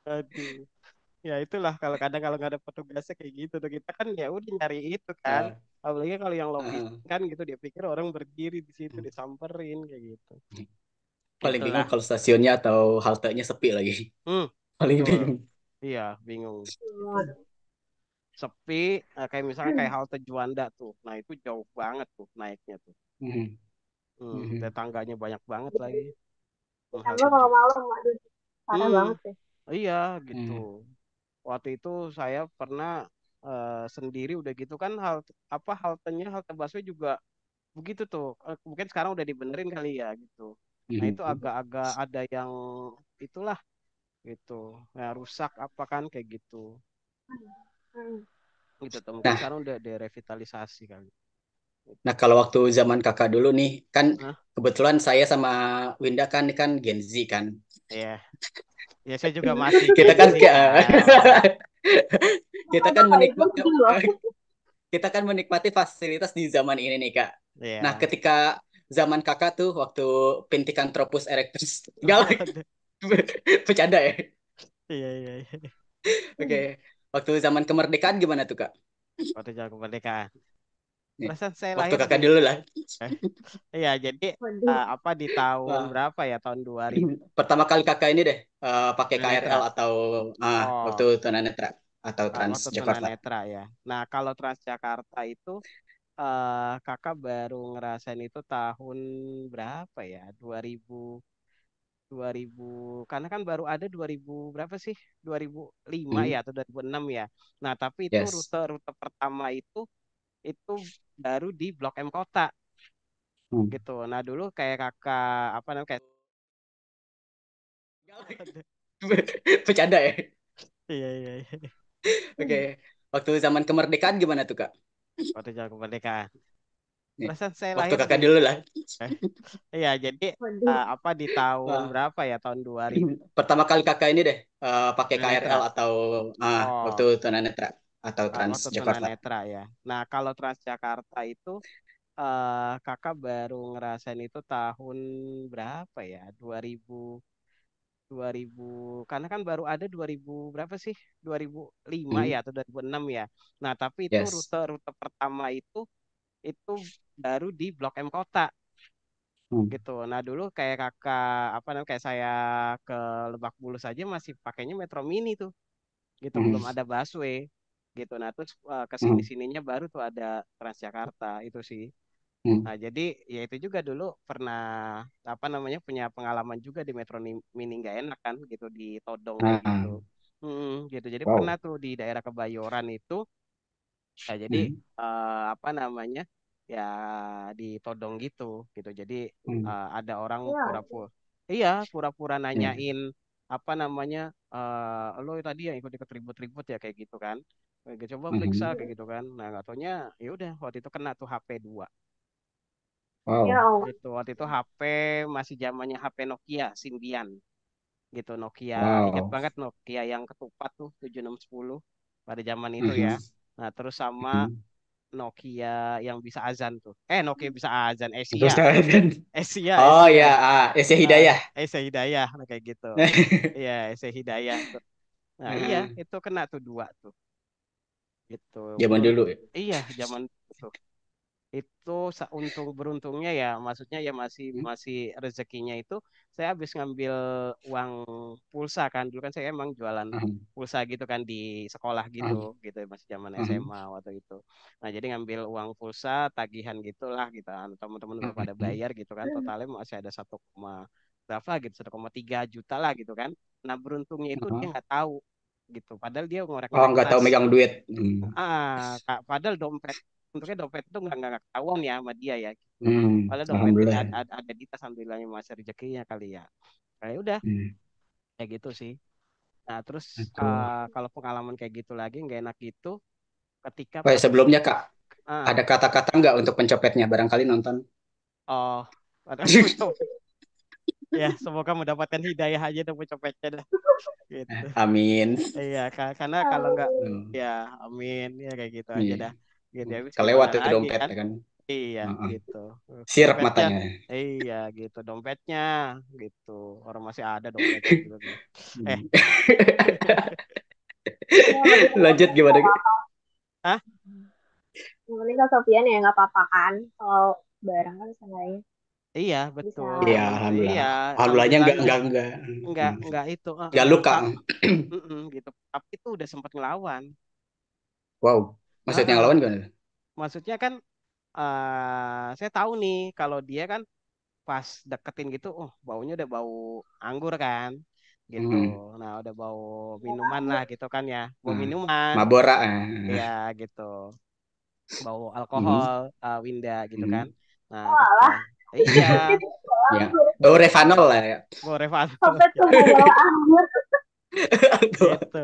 aduh, ya itulah, kalau kadang kalau nggak ada petugasnya kayak gitu tuh, kita kan ya udah nyari itu kan, Ah, apalagi kalau yang lobis ah. kan gitu, dia pikir orang berdiri di situ disamperin kayak gitu, Paling bingung itulah. kalau stasiunnya atau haltenya sepi lagi. Paling Betul, bingung. iya bingung, Hmm, sepi, kayak misalnya kayak halte Juanda tuh, nah itu jauh banget tuh naiknya tuh. Mhm. Mhm. Tetangganya banyak banget lagi. ditambah Halte kalau malam, aduh, parah Hmm, banget sih. iya gitu. Mhm. Waktu itu saya pernah sendiri udah gitu kan, haltenya halte busway juga begitu tuh. Mungkin sekarang udah dibenerin kali ya gitu. Nah itu Mhm. agak-agak ada yang itulah gitu, ya rusak apa kan kayak gitu, Hmm. gitu tuh. Mungkin Nah, sekarang udah direvitalisasi kali. nah kalau waktu zaman kakak dulu nih, kan Nah, kebetulan saya sama Winda kan Gen Z kan. ya, ya saya juga masih Kita Gen kan Z kayak kan. kita Aku kan nggak ikut menikmati gitu loh. kita kan menikmati fasilitas di zaman ini nih Kak. Nah, Ya, ketika zaman kakak tuh waktu Pithecanthropus erectus, enggak lah, waduh. bercanda ya. Iya, iya, iya. Oke, waktu zaman kemerdekaan gimana tuh Kak? Waktu jalan kemerdekaan. Nih, Perasaan saya waktu lahir di, kakak dulu lah. eh, iya jadi Waduh. apa di tahun Wah, berapa ya? Tahun 2000 pertama kali kakak ini deh pakai KRL tunanetra. atau waktu Oh, tunanetra atau waktu Transjakarta. tunanetra ya. Nah, kalau Transjakarta itu kakak baru ngerasain itu tahun berapa ya? 2000 karena kan baru ada 2000 berapa sih? 2005 Hmm, ya atau 2006 ya. Nah, tapi itu yes. rute-rute pertama itu baru di Blok M Kota Hmm. gitu. Nah, dulu kayak kakak apa namanya kayak Bercanda ya. iya, iya, iya. Oke, waktu zaman kemerdekaan gimana tuh Kak? Waktu jalan kemerdekaan. Nih, Perasaan saya waktu lahir di, kakak dulu lah. eh, iya jadi Waduh. apa di tahun Wah, berapa ya? Tahun 2000 pertama kali kakak ini deh pakai KRL tunanetra. atau waktu Oh, tunanetra atau waktu Transjakarta. tunanetra ya. Nah, kalau Transjakarta itu kakak baru ngerasain itu tahun berapa ya? 2000 karena kan baru ada 2000 berapa sih? 2005 Hmm, ya atau 2006 ya. Nah, tapi itu yes. rute-rute pertama itu baru di Blok M Kota Hmm. gitu. Nah, dulu kayak kakak apa namanya kayak saya ke Lebak Bulus aja masih pakainya Metro Mini tuh. Gitu, Hmm. belum ada busway gitu. Nah, terus ke Hmm. sini-sininya baru tuh ada Transjakarta itu sih. Hmm. Nah, jadi ya itu juga dulu pernah apa namanya punya pengalaman juga di Metro Mini nggak enak kan gitu di Todong kayak gitu. Ah, Gitu. Jadi pernah wow. tuh di daerah Kebayoran itu ya jadi Hmm. apa namanya ya di Todong gitu gitu. Jadi Hmm. ada orang Iya. pura-pura iya pura-pura Ya. nanyain apa namanya lo tadi yang ikut-ikut ribut-ribut ya kayak gitu kan. Coba periksa Mhm. kayak gitu kan. Nah, nggak taunya ya udah waktu itu kena tuh HP 2 Ya Wow. Allah. gitu. Waktu itu HP masih zamannya HP Nokia Symbian gitu. Nokia ingat Wow. banget Nokia yang ketupat tuh 7610 pada zaman itu ya. Mhm. Nah, terus sama Mhm. Nokia yang bisa azan tuh. Nokia bisa azan Asia. Terus kan? Asia, Oh Asia. ya, Esa Ah, Hidayah. Asia Hidayah nah, kayak gitu. Iya, Asia Hidayah tuh. Nah, iya, Heeh. itu kena tuh 2 tuh. Gitu. Zaman Berun dulu ya. iya, zaman itu. Itu untung beruntungnya ya maksudnya ya masih Hmm. masih rezekinya itu saya habis ngambil uang pulsa kan dulu kan saya emang jualan Mhm. pulsa gitu kan di sekolah gitu Mhm. gitu masih zaman Mhm. SMA waktu itu nah jadi ngambil uang pulsa tagihan gitulah gitu kan teman-teman udah pada Mhm. bayar gitu kan totalnya masih ada 1, berapa gitu 1,3 juta lah gitu kan nah beruntungnya itu dia Mhm. nggak tahu gitu padahal dia Oh, ngorek-ngorek nggak tahu tas. megang duit. Kak, padahal dompet, untuknya dompet itu nggak ketahuan ya sama dia ya. Gitu. Padahal dompetnya Alhamdulillah. ada di tas, alhamdulillahnya masih rezekinya kali ya. Kayak udah, Hmm. kayak gitu sih. Nah, terus Itu. kalau pengalaman kayak gitu lagi nggak enak gitu, ketika Oh, ya, pas, sebelumnya Kak, ah, ada kata-kata nggak untuk pencopetnya? Barangkali nonton. oh, ada copet. Ya, semoga mendapatkan hidayah aja dong copetnya dah. Gitu. Amin. Iya, karena kalau nggak, Hmm. ya amin, ya kayak gitu aja Iya. dah. Gitu ya, habis Kelewat gimana tuh lagi dompet kan? ya kan. Iya Heeh. gitu. Sirap Dompetnya, matanya. iya gitu. Dompetnya gitu. Orang masih ada dompetnya gitu. Eh, Hmm. Ya, berarti kan Lanjut gimana? ah, yang penting Kak Sofian ya nggak apa-apa kan. Kalau barang kan seenggaknya iya bisa. betul. Iya, Yang penting alhamdulillah. iya, Alhamdulillahnya alhamdulillahnya enggak. Hmm. nggak itu. Nggak luka. Gitu. Tapi itu udah sempat ngelawan. Wow. Maksudnya Heeh. ngelawan gimana? Maksudnya kan saya tahu nih kalau dia kan pas deketin gitu, baunya udah bau anggur kan, gitu. Hmm. Nah, udah bau minuman lah gitu kan ya, bau Hmm. minuman, Mabora. ya gitu, bau Hmm. alkohol, Winda gitu kan. Hmm. Nah, Oh ketika, alah. iya, Ya. Oh, Revanol lah ya. Borevan Sampai tuh mau bawa anggur. gitu.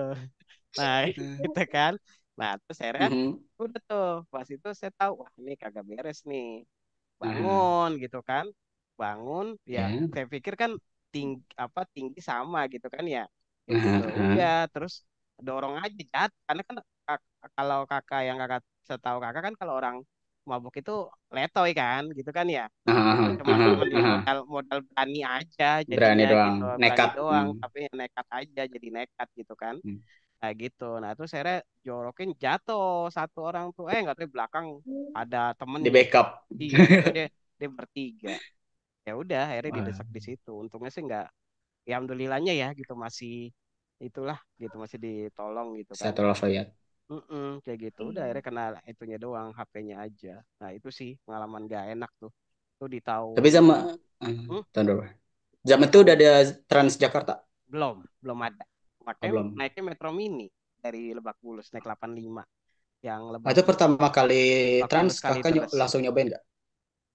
Nah, gitu kan. Nah, terus akhirnya Mhm. udah tuh pas itu saya tahu wah ini kagak beres nih. Nah, Bangun gitu kan. Bangun ya ya. saya pikir kan tinggi sama gitu kan ya. Ya gitu. Nah, Udah terus dorong aja jatuh karena kan kalau kakak yang kakak setahu kakak kan kalau orang mabuk itu letoy kan gitu kan ya. Cuman dia modal modal berani aja Berani jadinya doang, gitu, berani nekat. doang, Hmm. tapi nekat aja jadi nekat gitu kan. Hmm. Nah gitu. Nah terus akhirnya jorokin jatuh satu orang tuh, nggak tahu di belakang ada Di temennya. backup. Iya, itu dia dia bertiga. Ya udah, akhirnya Wah, didesak di situ. Untungnya sih nggak, ya alhamdulillahnya ya gitu masih itulah gitu masih ditolong gitu kan. satu level ya. Kayak gitu. Udah akhirnya kena itunya doang, HP-nya aja. Nah itu sih pengalaman gak enak tuh. Tuh di Tapi tahun hmm, tahun berapa? Zaman di itu udah tahun ada Transjakarta. belum ada. Oh, Makanya belum. naiknya Metro Mini dari Lebak Bulus naik 85 yang Itu pertama kali Lebak Trans, Bulus kakak Kalideres. langsung nyobain nggak?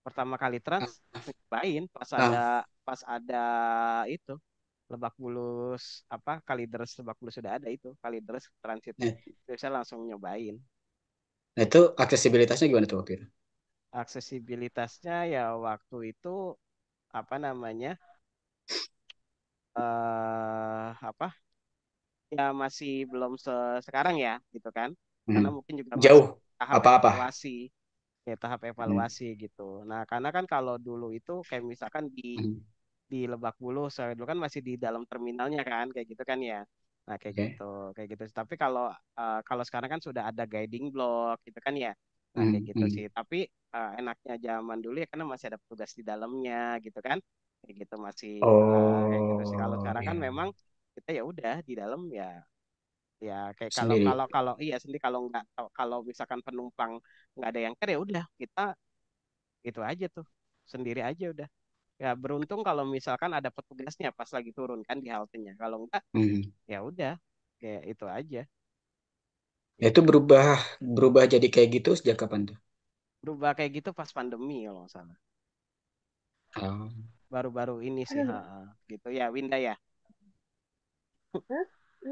Pertama kali trans Ah, nyobain ah, pas ada itu Lebak Bulus apa Kalideres Lebak Bulus sudah ada itu Kalideres transit. nah, Terus saya langsung nyobain. nah itu aksesibilitasnya gimana tuh waktu itu? Aksesibilitasnya ya waktu itu apa namanya apa ya masih belum sekarang ya gitu kan Hmm. karena mungkin juga masih Jauh tahap apa-apa? evaluasi ya tahap Hmm. evaluasi gitu. Nah karena kan kalau dulu itu kayak misalkan Hmm. di Lebak Bulus saya dulu kan masih di dalam terminalnya kan kayak gitu kan ya. Nah Oke. kayak gitu tapi kalau kalau sekarang kan sudah ada guiding block gitu kan ya. Nah kayak Hmm. gitu Hmm. sih tapi enaknya zaman dulu ya karena masih ada petugas di dalamnya gitu kan kayak gitu masih kayak gitu sih. Kalau Oh sekarang kan ya, memang kita ya udah di dalam ya ya kayak kalau sendiri. kalau kalau iya sendiri kalau nggak kalau misalkan penumpang nggak ada yang care ya udah kita itu aja tuh sendiri aja udah ya beruntung kalau misalkan ada petugasnya pas lagi turun kan di haltenya kalau enggak Hmm. ya udah kayak itu aja Ya, itu itu berubah berubah jadi kayak gitu sejak kapan tuh? berubah kayak gitu pas pandemi kalau nggak salah Oh. baru-baru ini sih Aduh, gitu ya Winda ya hmm?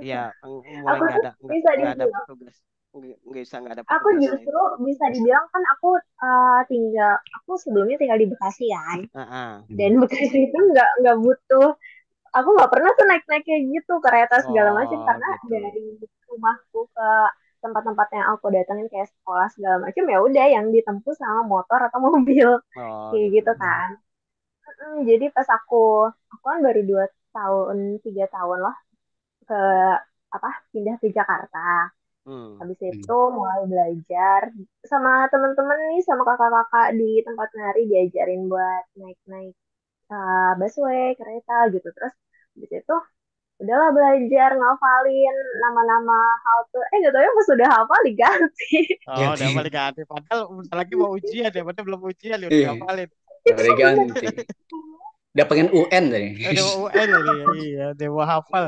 ya Apa? mulai Aku nggak tuh ada bisa nggak ada dibilang, petugas nggak bisa nggak ada aku petugasnya justru itu bisa dibilang kan aku sebelumnya tinggal di Bekasi kan, ah dan Hmm. Bekasi itu nggak butuh, aku nggak pernah tuh naik-naik kayak gitu kereta segala macam oh karena gitu dari rumahku ke tempat-tempat yang aku datengin kayak sekolah segala macam ya udah yang ditempuh sama motor atau mobil oh kayak gitu gitu kan. Jadi pas aku kan baru 2 tahun 3 tahun lah ke apa pindah ke Jakarta. hmm Habis Hmm. itu mulai belajar sama teman-teman nih sama kakak-kakak di tempat nari diajarin buat naik-naik busway kereta gitu. Terus habis itu udahlah belajar ngafalin nama-nama halte. Gak tau ya pas udah hafal diganti. oh udah Ganti. balik ganti padahal udah lagi mau ujian ya padahal belum ujian ya udah Iya, ngapalin udah ganti. Udah pengen UN tadi. udah mau UN ini ya iya udah mau hafal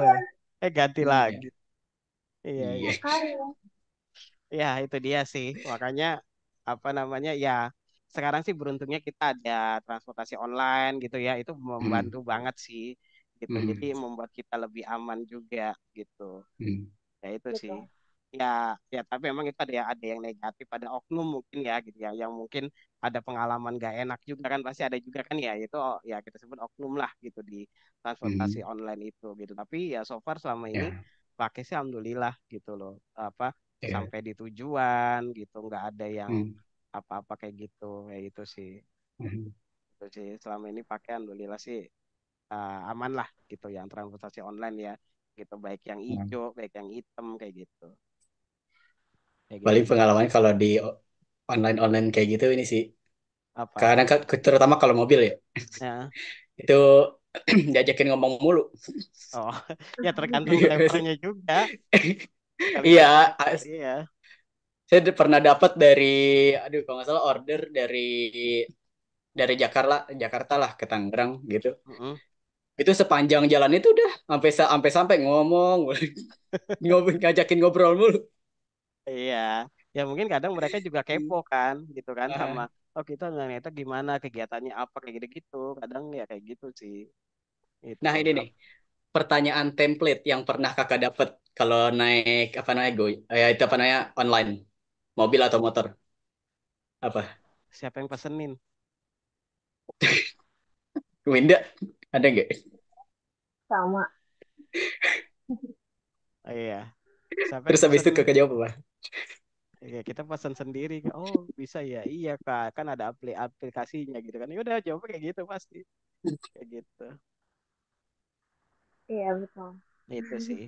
ya ganti Iya. lagi iya Iya. iya Makanya. ya itu dia sih makanya apa namanya ya sekarang sih beruntungnya kita ada transportasi online gitu ya itu membantu Hmm. banget sih gitu jadi Hmm. membuat kita lebih aman juga gitu Hmm. ya itu sih Betul. ya ya tapi memang itu ada yang negatif ada oknum mungkin ya gitu ya yang mungkin ada pengalaman gak enak juga kan pasti ada juga kan ya itu ya kita sebut oknum lah gitu di transportasi Hmm. online itu gitu tapi ya so far selama ini Ya. pakai sih alhamdulillah gitu loh apa Ya. sampai di tujuan gitu nggak ada yang Hmm. apa-apa kayak gitu kayak itu sih Hmm. itu sih selama ini pakai alhamdulillah sih aman lah gitu yang transportasi online ya gitu baik yang Hmm. hijau baik yang hitam kayak gitu Paling sih pengalaman kalau di online-online kayak gitu ini sih. apa Kadang terutama kalau mobil ya. ya Itu diajakin ngomong mulu. oh ya tergantung drivernya juga Iya, tergantung driver iya saya pernah dapat dari, aduh kalau nggak salah order dari Jakarta, Jakarta lah ke Tangerang gitu. Mm-mm. Itu sepanjang jalan itu udah sampai ngomong, ngajakin ngobrol mulu. Iya ya mungkin kadang mereka juga kepo kan gitu kan sama Ah, oh kita ternyata gimana kegiatannya apa kayak gitu-gitu. Kadang ya kayak gitu sih. Nah, Itu. ini nih, pertanyaan template yang pernah kakak dapat kalau naik apa namanya ya itu apa namanya online, mobil atau motor, apa? Siapa yang pesenin? Winda, ada nggak? Sama. Oh, iya. Siapa yang Terus habis itu pesenin? kakak jawab apa? Ya kita pesan sendiri. Oh bisa ya. Iya kak. Kan ada aplikasinya gitu kan. Ya udah jawab kayak gitu pasti. Kayak gitu. Iya, betul. Itu sih.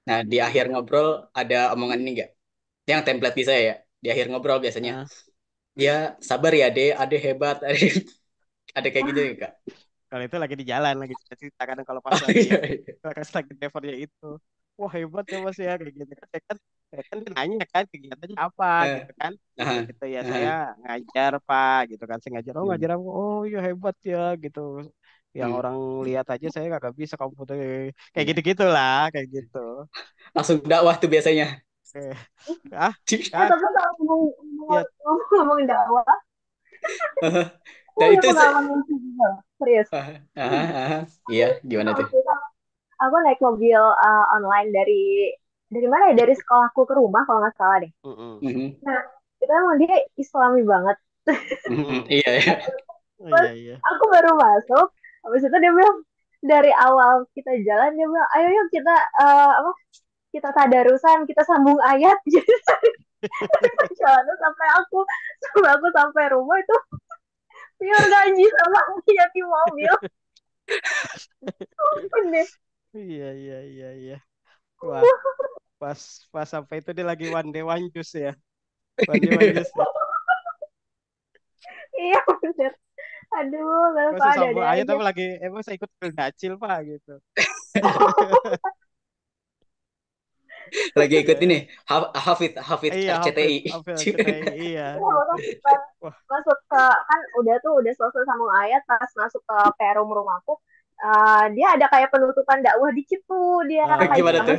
Nah, di akhir ngobrol ada omongan ini nggak? Yang template di saya ya. Di akhir ngobrol biasanya, Nah, dia sabar ya, ade hebat, ada kayak gitu ya kak. kalau itu lagi di jalan lagi cerita kadang kalau pas Oh lagi iya, iya. pas lagi drivernya itu. Wah hebat ya mas ya kayak gitu kan. Saya kan dia nanya kan kegiatannya apa Eh, gitu kan. aha, Gitu ya saya aha. ngajar pak gitu kan. Saya ngajar. Oh Hmm, ngajar apa? Oh iya hebat ya gitu. Yang hmm, orang lihat aja saya kagak bisa komputer kayak iya. gitu-gitulah kayak gitu. Langsung dakwah tuh biasanya. Eh, ah, Eh, ah, tapi kalau ya, ngomong dakwah, aku Dan punya itu pengalaman lucu juga. Serius. aha, aha. Iya, gimana tuh? Waktu itu aku naik mobil online dari mana ya? Dari sekolahku ke rumah kalau nggak salah deh. mm-mm, Mhm, Nah, itu emang dia Islami banget. mhm, mm-mm. iya, iya. Oh, Pas iya iya. aku baru masuk, habis itu dia bilang dari awal kita jalan dia bilang, ayo yuk kita apa? Kita tadarusan, kita sambung ayat. Jadi jalan sampai aku sampai rumah itu pure ngaji sama ayat di mobil. Bener. Iya iya iya iya. Wah, pas pas sampai itu dia lagi one day one juice ya. One day one juice ya. Iya bener. Aduh, gak Masa suka ada sambung ayat aja. apa lagi? Emang saya ikut Dacil pak gitu. Lagi ikut ini Ya. Hafid Hafid Iya, Hafid, RCTI. Hafid CTI, iya Iya, gitu. orang pas Wah, masuk ke kan udah selesai sambung ayat pas masuk ke perum rumahku, dia ada kayak penutupan dakwah dikit tuh dia kayak Gimana tuh?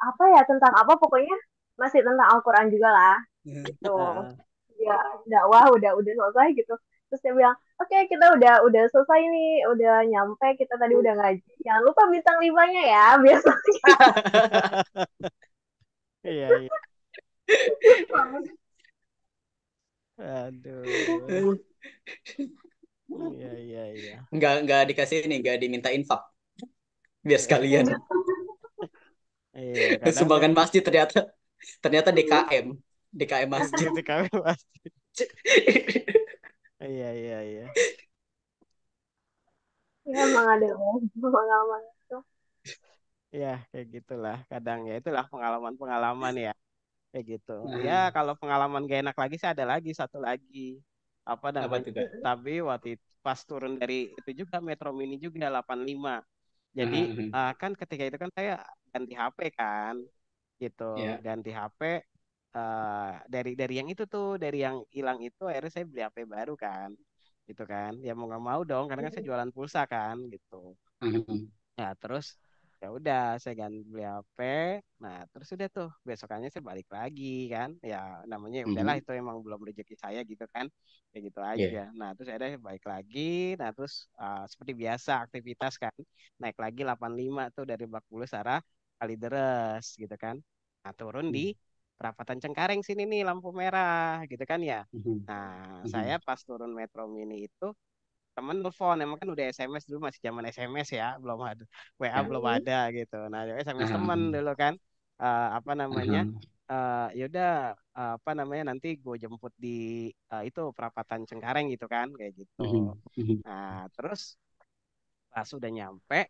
apa ya tentang apa pokoknya masih tentang Al-Quran juga lah gitu. ah, Ya dakwah udah selesai gitu. Terus dia bilang, oke kita udah selesai nih, udah nyampe kita tadi udah ngaji. Jangan lupa bintang limanya ya, biasa. iya iya. Aduh, Aduh. iya iya iya. Nggak dikasih ini, nggak diminta infak biar sekalian. Iya, kadang kan Sumbangan masjid ternyata ternyata DKM masjid. gitu kami pasti. Iya iya iya. Ya emang ada pengalaman itu. Ya kayak gitulah. Kadang ya itulah pengalaman-pengalaman ya. Kayak gitu. Ya Nah, kalau pengalaman gak enak lagi sih ada lagi satu lagi. Apa apa namanya? tuh kak? Tapi waktu itu pas turun dari itu juga Metro Mini juga 85. Jadi Nah, kan ketika itu kan saya ganti HP kan, gitu, ya. ganti HP dari yang itu tuh, dari yang hilang itu akhirnya saya beli HP baru kan, gitu kan. Ya mau nggak mau dong, karena kan saya jualan pulsa kan, gitu. Nah, terus ya udah saya ganti beli HP. Nah, terus udah tuh besokannya saya balik lagi kan. Ya namanya ya udahlah itu emang belum rezeki saya gitu kan. Kayak gitu aja. Ya. Nah, terus ada balik lagi. Nah, terus seperti biasa aktivitas kan. Naik lagi 85 tuh dari Bak Bulus arah Kalideres gitu kan. Nah, turun di perapatan Cengkareng sini nih lampu merah gitu kan ya. Nah, saya pas turun Metro Mini itu temen telepon emang kan udah SMS dulu masih zaman SMS ya belum ada WA belum ada gitu nah SMS temen dulu kan. Apa namanya yaudah apa namanya nanti gue jemput di itu perapatan Cengkareng gitu kan kayak gitu. Nah terus pas udah nyampe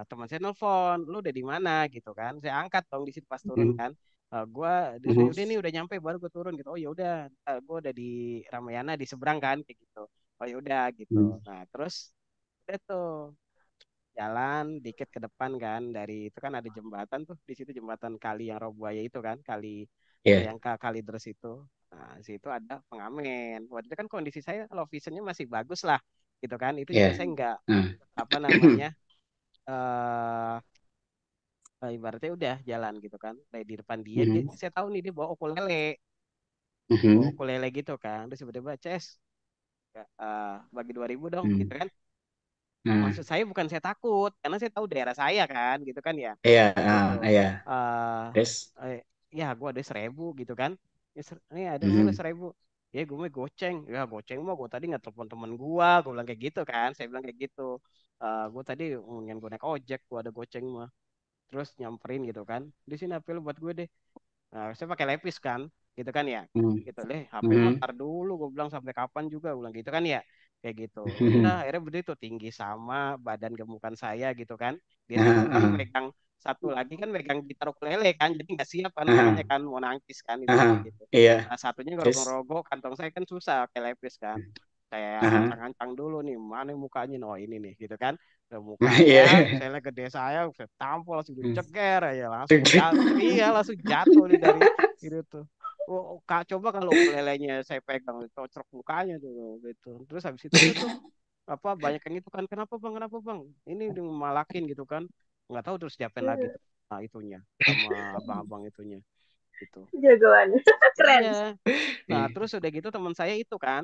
teman saya nelfon lu udah di mana gitu kan saya angkat dong di situ pas turun kan. Gua udah nih udah nyampe baru gue turun gitu oh ya udah gue udah di Ramayana di seberang kan kayak gitu oh ya udah gitu. Nah terus udah tuh jalan dikit ke depan kan dari itu kan ada jembatan tuh di situ jembatan kali yang Robuaya itu kan kali Ya. yang ke Kalideres itu. Nah di situ ada pengamen waktu itu kan kondisi saya low visionnya masih bagus lah gitu kan itu juga Ya. saya nggak Nah. apa namanya eh ibaratnya udah jalan gitu kan. Dari di depan dia, saya tahu nih dia bawa ukulele. Mhm. ukulele gitu kan. Terus tiba-tiba Ces bagi 2.000 dong Hmm. gitu kan. Nah, Maksud saya bukan saya takut karena saya tahu daerah saya kan gitu kan ya. iya, Gitu. iya. eh Terus, ya gue ada 1.000 gitu kan. Ya, ini ada nih lo mhm. 1.000. Ya gue mau goceng. Ya goceng mah gue tadi nggak telepon temen gue bilang kayak gitu kan. Saya bilang kayak gitu. Gue tadi ngomongin gue naik ojek, gue ada goceng mah. Terus nyamperin gitu kan. Di sini HP lu buat gue deh. Nah, saya pakai lepis kan, gitu kan ya. Mhm. Gitu deh, HP mah Mhm. tar dulu, gue bilang sampai kapan juga, gue bilang gitu kan ya. Kayak gitu. Udah, Mhm. akhirnya begitu tinggi sama badan gemukan saya gitu kan. Dia satu Nah, lagi megang, satu lagi kan megang gitar ukulele kan, jadi nggak siap kan tangannya ah, kan, mau nangkis kan itu kayak gitu. iya. Nah, satunya Terus, ngerogok-ngerogok, kantong saya kan susah pakai lepis kan. Saya ah, ancang-ancang dulu nih, mana mukanya, oh ini nih, gitu kan. Udah iya. mukanya, misalnya gede saya tampol langsung Hmm. diceger aja, langsung jatuh, iya langsung jatuh nih dari itu tuh. Oh, Kak, coba kalau ukulelenya saya pegang, cocok mukanya tuh, gitu. Terus habis itu udah tuh, apa banyak yang itu kan, kenapa bang? Ini dimalakin gitu kan. Nggak tahu terus diapain lagi tuh, nah, itunya, sama abang-abang itunya, gitu. Jagoan. Iya. Keren. Nah, Iya. terus udah gitu teman saya itu kan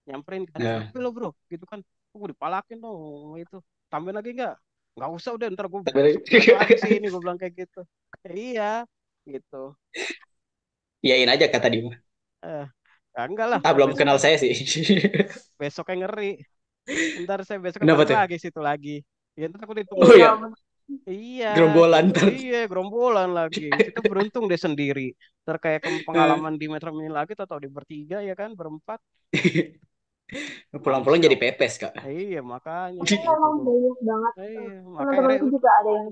nyamperin kan, Nah, kenapa lo bro? Gitu kan, gue dipalakin dong itu. Tambahin lagi nggak? Nggak usah udah ntar gue tapi- besok lagi sih ini gue bilang kayak gitu. Iya, gitu. iyain aja kata Dima. Eh, ya enggak lah, Belum kenal besoknya saya sih. besoknya ngeri. Ntar saya besoknya Kenapa balik tuh? lagi situ lagi. Ya ntar aku Oh Iya, ditungguin. ya, Iya, gerombolan gitu. ntar. Iya, gerombolan lagi. Kita beruntung deh sendiri. Ntar kayak Eh, pengalaman di Metro Mini lagi, atau di bertiga ya kan, berempat. Pulang-pulang jadi Kacau. pepes, Kak. Iya, makanya tapi gitu memang gue. banyak banget. Iya, makanya Teman-temanku juga ada yang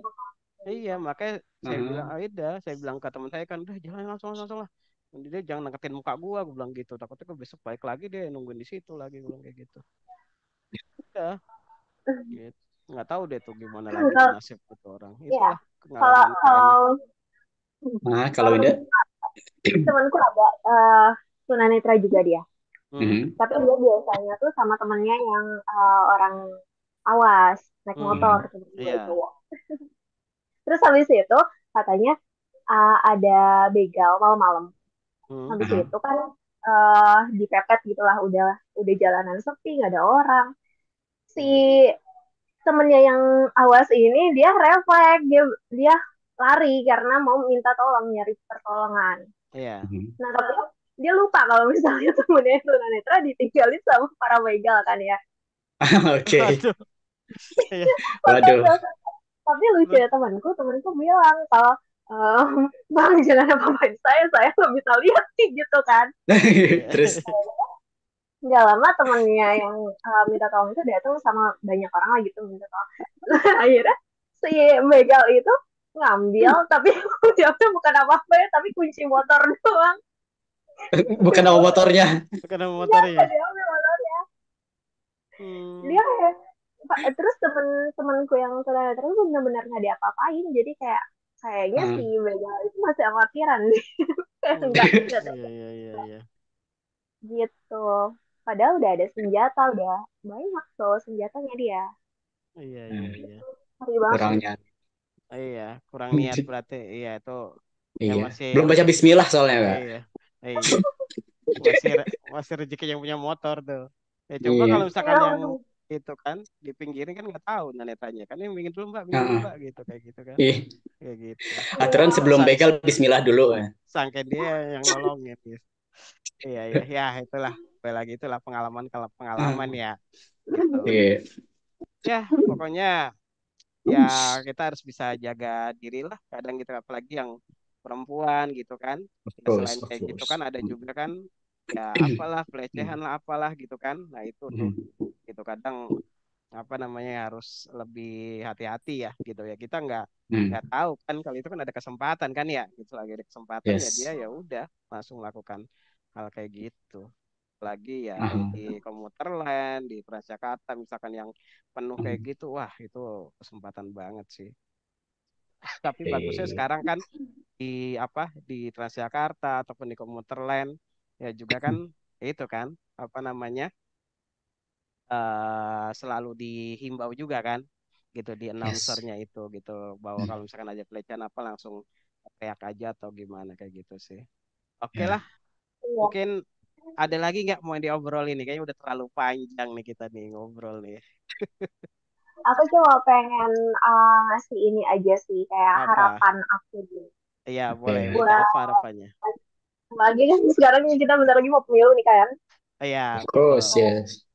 iya, makanya saya bilang, Aha. ah, udah, saya bilang ke teman saya kan, udah jangan langsung langsung langsung lah. Dia jangan deketin muka gua bilang gitu. Takutnya kok besok balik lagi dia nungguin di situ lagi, gua bilang kayak gitu. Udah, gitu. Nggak tahu deh tuh gimana lagi tuh kalau nasib itu orang. ya Itulah kalau pengalaman gak enak. kalau Nah, kalau kalau Indah, temanku ada tunanetra juga dia. Hmm, mhm. Tapi dia biasanya tuh sama temennya yang orang awas naik motor hmm, tiba-tiba iya, cowok. Terus habis itu katanya ada begal malam-malam. hmm, Habis Aha. itu kan dipepet gitulah, udah jalanan sepi nggak ada orang. Si hmm, temennya yang awas ini dia refleks, dia lari karena mau minta tolong, nyari pertolongan. iya. Mhm. Nah tapi dia lupa kalau misalnya temennya itu tunanetra ditinggalin sama para begal kan ya. Oke. Waduh, iya, Waduh. Makanya, tapi lucu lu, ya, temanku bilang kalau bang jangan apa-apain saya nggak bisa lihat sih gitu kan. iya, Terus, Nggak lama temennya yang minta tolong itu datang sama banyak orang lagi tuh minta tolong. Akhirnya si begal itu ngambil, tapi jawabnya bukan apa-apa ya, tapi kunci motor doang. bukan nama motornya. kenapa Dia motornya? dia ambil motornya. Hmm, Dia terus temen-temenku yang tunanetra itu benar-benar nggak diapa-apain, jadi kayaknya si Ah. begal itu masih amatiran. hmm, Enggak iya, iya, iya, iya, gitu. Padahal udah ada senjata, udah banyak tuh senjatanya dia. iya, iya, Nah, iya. Ngeri banget sih. orangnya. Iya, kurang niat berarti. Iya, itu ya Iya. masih, Belum baca bismillah soalnya, Kak. iya, iya, masih rezeki yang punya motor tuh. Ya coba Iya. kalau Iya, misalkan yang itu kan di pinggirin kan nggak tahu nanetanya kan, yang minggir dulu mbak Heeh. gitu kayak gitu kan, Ih, kayak gitu. aturan iya. sebelum begal bismillah dulu. Sangka dia yang nolongin gitu. Iya, iya, ya itulah, balik lagi itulah pengalaman, kalau pengalaman Ah, ya gitu. iya. Ya pokoknya ya kita harus bisa jaga diri lah, kadang gitu apalagi yang perempuan gitu kan. Of Ya course, selain of kayak gitu kan course. ada juga kan ya apalah pelecehan lah apalah gitu kan, nah itu tuh Mhm. gitu kadang apa namanya harus lebih hati-hati ya gitu ya, kita nggak Hmm. tahu kan kalau itu kan ada kesempatan kan ya gitu, lagi ada kesempatan ya dia Yes. ya udah langsung lakukan hal kayak gitu, lagi ya kayak Aha. di komuter lain di Transjakarta misalkan yang penuh kayak gitu, wah itu kesempatan banget sih. Tapi bagusnya Eh, sekarang kan di apa di Transjakarta ataupun di komuter lain ya juga kan itu kan apa namanya selalu dihimbau juga kan gitu di yes. announcernya itu gitu, bahwa kalau misalkan ada pelecehan apa langsung teriak aja atau gimana kayak gitu sih. Oke Ya. lah, Iya. Mungkin ada lagi nggak mau diobrolin nih? Kayaknya udah terlalu panjang nih kita nih ngobrol nih. Aku cuma pengen ngasih ini aja sih kayak Apa? harapan aku gitu. Iya, boleh. Oke. Winda, Buat apa harapannya? lagi kan sekarang kita bentar lagi mau pemilu nih kan. Iya, Of betul. course, yes.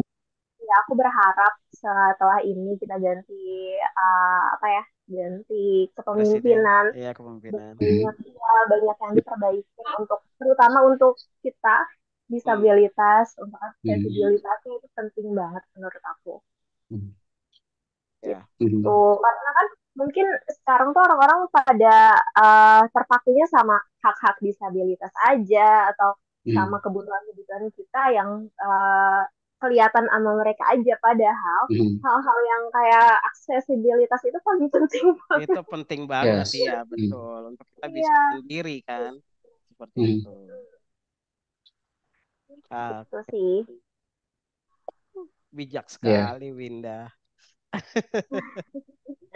Ya, aku berharap setelah ini kita ganti apa ya, ganti Presiden. kepemimpinan, Iya, kepemimpinan. banyak ya, banyak yang diperbaiki untuk terutama untuk kita Hmm. disabilitas, untuk Mhm. aksesibilitasnya itu penting banget menurut aku. Mhm. Ya. Gitu. Mhm. Karena kan mungkin sekarang tuh orang-orang pada terpakunya sama hak-hak disabilitas aja atau sama Mhm. kebutuhan-kebutuhan kita yang kelihatan sama mereka aja. Padahal Mhm. hal-hal yang kayak aksesibilitas itu paling penting Itu banget. penting banget, Yes. iya, Mhm. betul. Untuk kita bisa Iya, mandiri kan. Seperti Mhm. itu. Ah, itu sih. bijak Ya, sekali, Winda.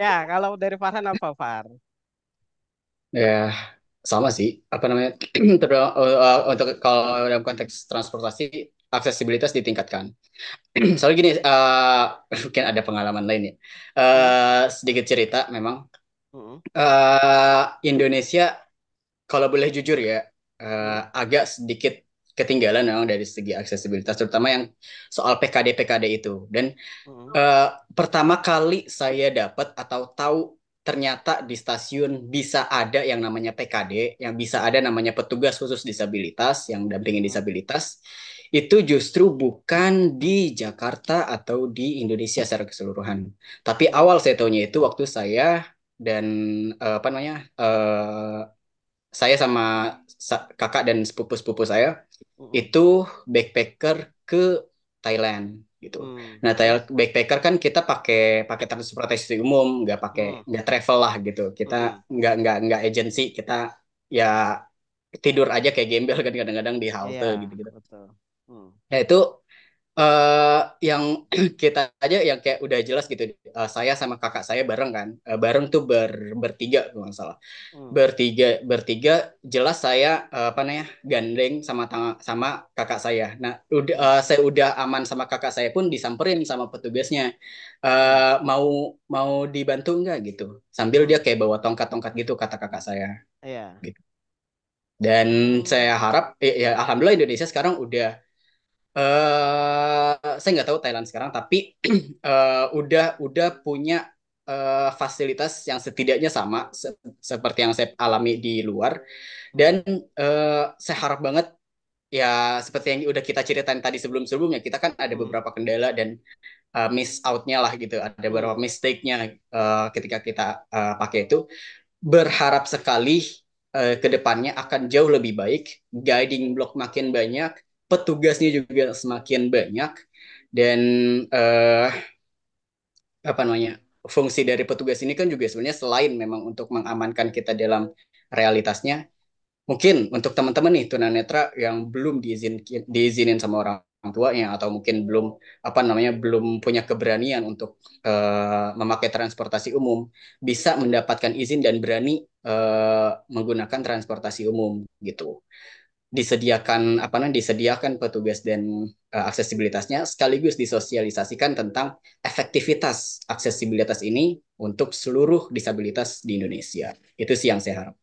Ya, kalau dari Farhan apa, Far? ya sama sih. Apa namanya? Untuk kalau dalam konteks transportasi, aksesibilitas ditingkatkan. Soalnya gini, mungkin ada pengalaman lain ya. Hmm? Sedikit cerita, memang Hmm? Indonesia kalau boleh jujur ya, Hmm? agak sedikit ketinggalan memang dari segi aksesibilitas, terutama yang soal PKD-PKD itu. Dan Hmm? eh, pertama kali saya dapat atau tahu ternyata di stasiun bisa ada yang namanya PKD, yang bisa ada namanya petugas khusus disabilitas, yang dampingin Hmm? disabilitas, itu justru bukan di Jakarta atau di Indonesia secara keseluruhan. Tapi Hmm? awal saya tahunya itu waktu saya dan apa namanya saya sama kakak dan sepupu-sepupu saya Hmm? itu backpacker ke Thailand gitu. Hmm? Nah, Terus? backpacker kan kita pakai pakai transportasi umum, Hmm? nggak travel lah gitu. Kita Hmm? nggak agensi, kita ya tidur aja kayak gembel kan kadang-kadang di halte Iya, gitu-gitu. betul. Hmm? Ya itu yang kita aja yang kayak udah jelas gitu. Saya sama kakak saya bareng kan, bareng tuh bertiga kalau nggak salah. Hmm? Bertiga jelas saya apa namanya gandeng sama kakak saya. Nah, Hmm? saya udah aman sama kakak saya pun disamperin sama petugasnya. Hmm? Mau mau dibantu nggak gitu. Sambil dia Hmm? kayak bawa tongkat-tongkat gitu kata kakak saya. Iya. Gitu. Dan Hmm? saya harap ya alhamdulillah Indonesia sekarang udah saya nggak tahu Thailand sekarang, tapi udah punya fasilitas yang setidaknya sama seperti yang saya alami di luar. Dan Hmm? saya harap banget ya seperti yang udah kita ceritain tadi sebelum-sebelumnya, kita kan ada Hmm? beberapa kendala dan miss out-nya lah gitu, ada beberapa Hmm? mistake-nya ketika kita pakai itu. Berharap sekali ke depannya akan jauh lebih baik, guiding block makin banyak, petugasnya juga semakin banyak, dan eh, apa namanya fungsi dari petugas ini kan juga sebenarnya selain memang untuk mengamankan kita dalam realitasnya, mungkin untuk teman-teman nih tunanetra yang belum diizinin sama orang tuanya atau mungkin belum apa namanya belum punya keberanian untuk memakai transportasi umum bisa mendapatkan izin dan berani menggunakan transportasi umum gitu. Disediakan petugas dan aksesibilitasnya sekaligus disosialisasikan tentang efektivitas aksesibilitas ini untuk seluruh disabilitas di Indonesia. Itu sih yang saya harap.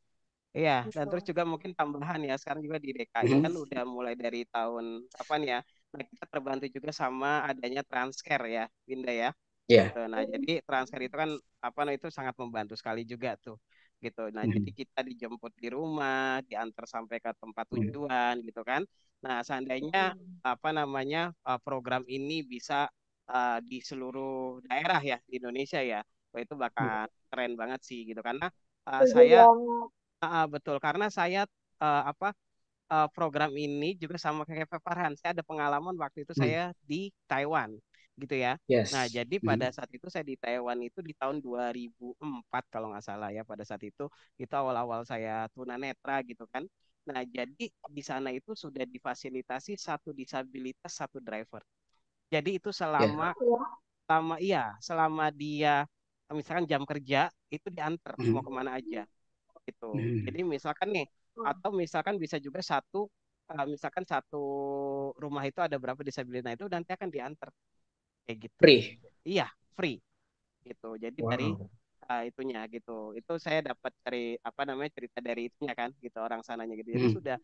Iya, dan Gitu. terus juga mungkin tambahan ya, sekarang juga di DKI Mhm. kan udah mulai dari tahun apa nih ya, nah kita terbantu juga sama adanya Transcare ya, Winda ya, gitu. Ya. Nah, jadi Transcare itu kan apa nah itu sangat membantu sekali juga tuh, gitu. Nah, jadi Mhm. kita dijemput di rumah, diantar sampai ke tempat Mhm. tujuan, gitu kan. Nah, seandainya apa namanya program ini bisa di seluruh daerah ya di Indonesia ya, wah itu bakal keren banget sih, gitu. Karena Setuju saya banget. betul, karena saya apa program ini juga sama kayak Pak Farhan. Saya ada pengalaman waktu itu Mhm. saya di Taiwan, gitu ya. Nah, Yes. jadi pada Mhm. saat itu saya di Taiwan itu di tahun 2004 kalau nggak salah ya. Pada saat itu awal-awal saya tunanetra gitu kan. Nah, jadi di sana itu sudah difasilitasi satu disabilitas satu driver. Jadi itu Ya. selama dia misalkan jam kerja itu diantar mau Mhm. kemana aja gitu. Mhm. Jadi misalkan nih, atau misalkan bisa juga satu misalkan satu rumah itu ada berapa disabilitas, nah itu nanti akan diantar kayak gitu. Free. Iya, free gitu. Jadi dari Wow. itunya gitu. Itu saya dapat dari apa namanya cerita dari itunya kan gitu orang sananya gitu. Jadi Hmm. sudah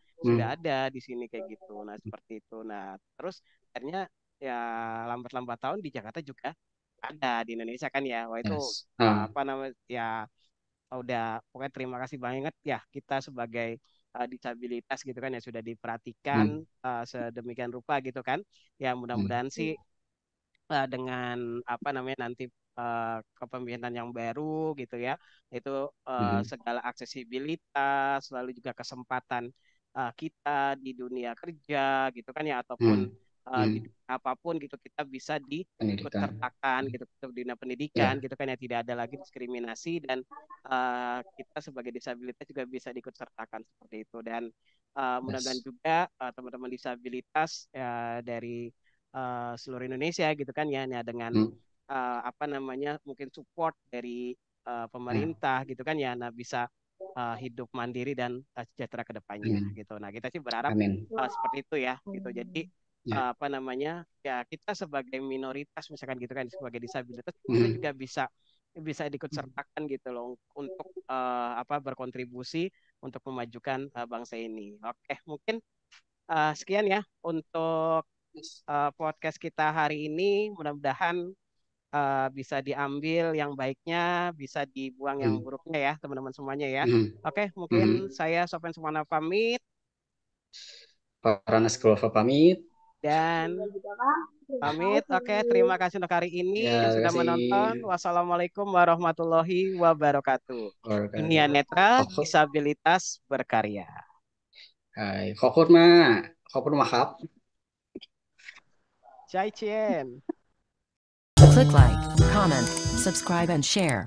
ada di sini kayak gitu. Nah, seperti itu. Nah, terus akhirnya ya lambat-lambat tahun di Jakarta juga ada di Indonesia kan ya. Wah itu Yes. apa namanya ya udah pokoknya terima kasih banget ya kita sebagai disabilitas gitu kan ya sudah diperhatikan Hmm. sedemikian rupa gitu kan. Ya Hmm. mudah-mudahan sih dengan apa namanya nanti kepemimpinan yang baru gitu ya itu Hmm. segala aksesibilitas lalu juga kesempatan kita di dunia kerja gitu kan ya ataupun Hmm. di Hmm. dunia apapun gitu kita bisa diikut Pendidikan. sertakan gitu ke dunia pendidikan Ya. gitu kan ya tidak ada lagi diskriminasi dan kita sebagai disabilitas juga bisa diikut sertakan seperti itu dan mudah-mudahan Yes. juga teman-teman disabilitas dari seluruh Indonesia gitu kan ya nah, dengan Hmm. apa namanya mungkin support dari Ya. pemerintah gitu kan ya nah bisa hidup mandiri dan sejahtera ke depannya Amin. gitu. Nah, kita sih berharap Amin. seperti itu ya gitu. Jadi Ya. apa namanya ya kita sebagai minoritas misalkan gitu kan sebagai disabilitas kita Hmm. juga bisa bisa diikut sertakan gitu loh untuk apa berkontribusi untuk memajukan bangsa ini. Oke, mungkin sekian ya untuk Yes. podcast kita hari ini. Mudah-mudahan bisa diambil yang baiknya, bisa dibuang yang Hmm. buruknya ya, teman-teman semuanya ya. Hmm. Oke, mungkin Hmm. saya Sofyan Sumana pamit Farhana Sekulova pamit. Iya dan juga Kak. Terima pamit. Oke, kasih. terima kasih untuk hari Ya, ini yang terima sudah kasih. menonton. Wassalamualaikum warahmatullahi wabarakatuh. Dunia Wabarakatuh. Netra, Khokut. disabilitas berkarya. Hai. Khokut mah. Khokut mahap. Cai Chien. Click like, comment, subscribe and share.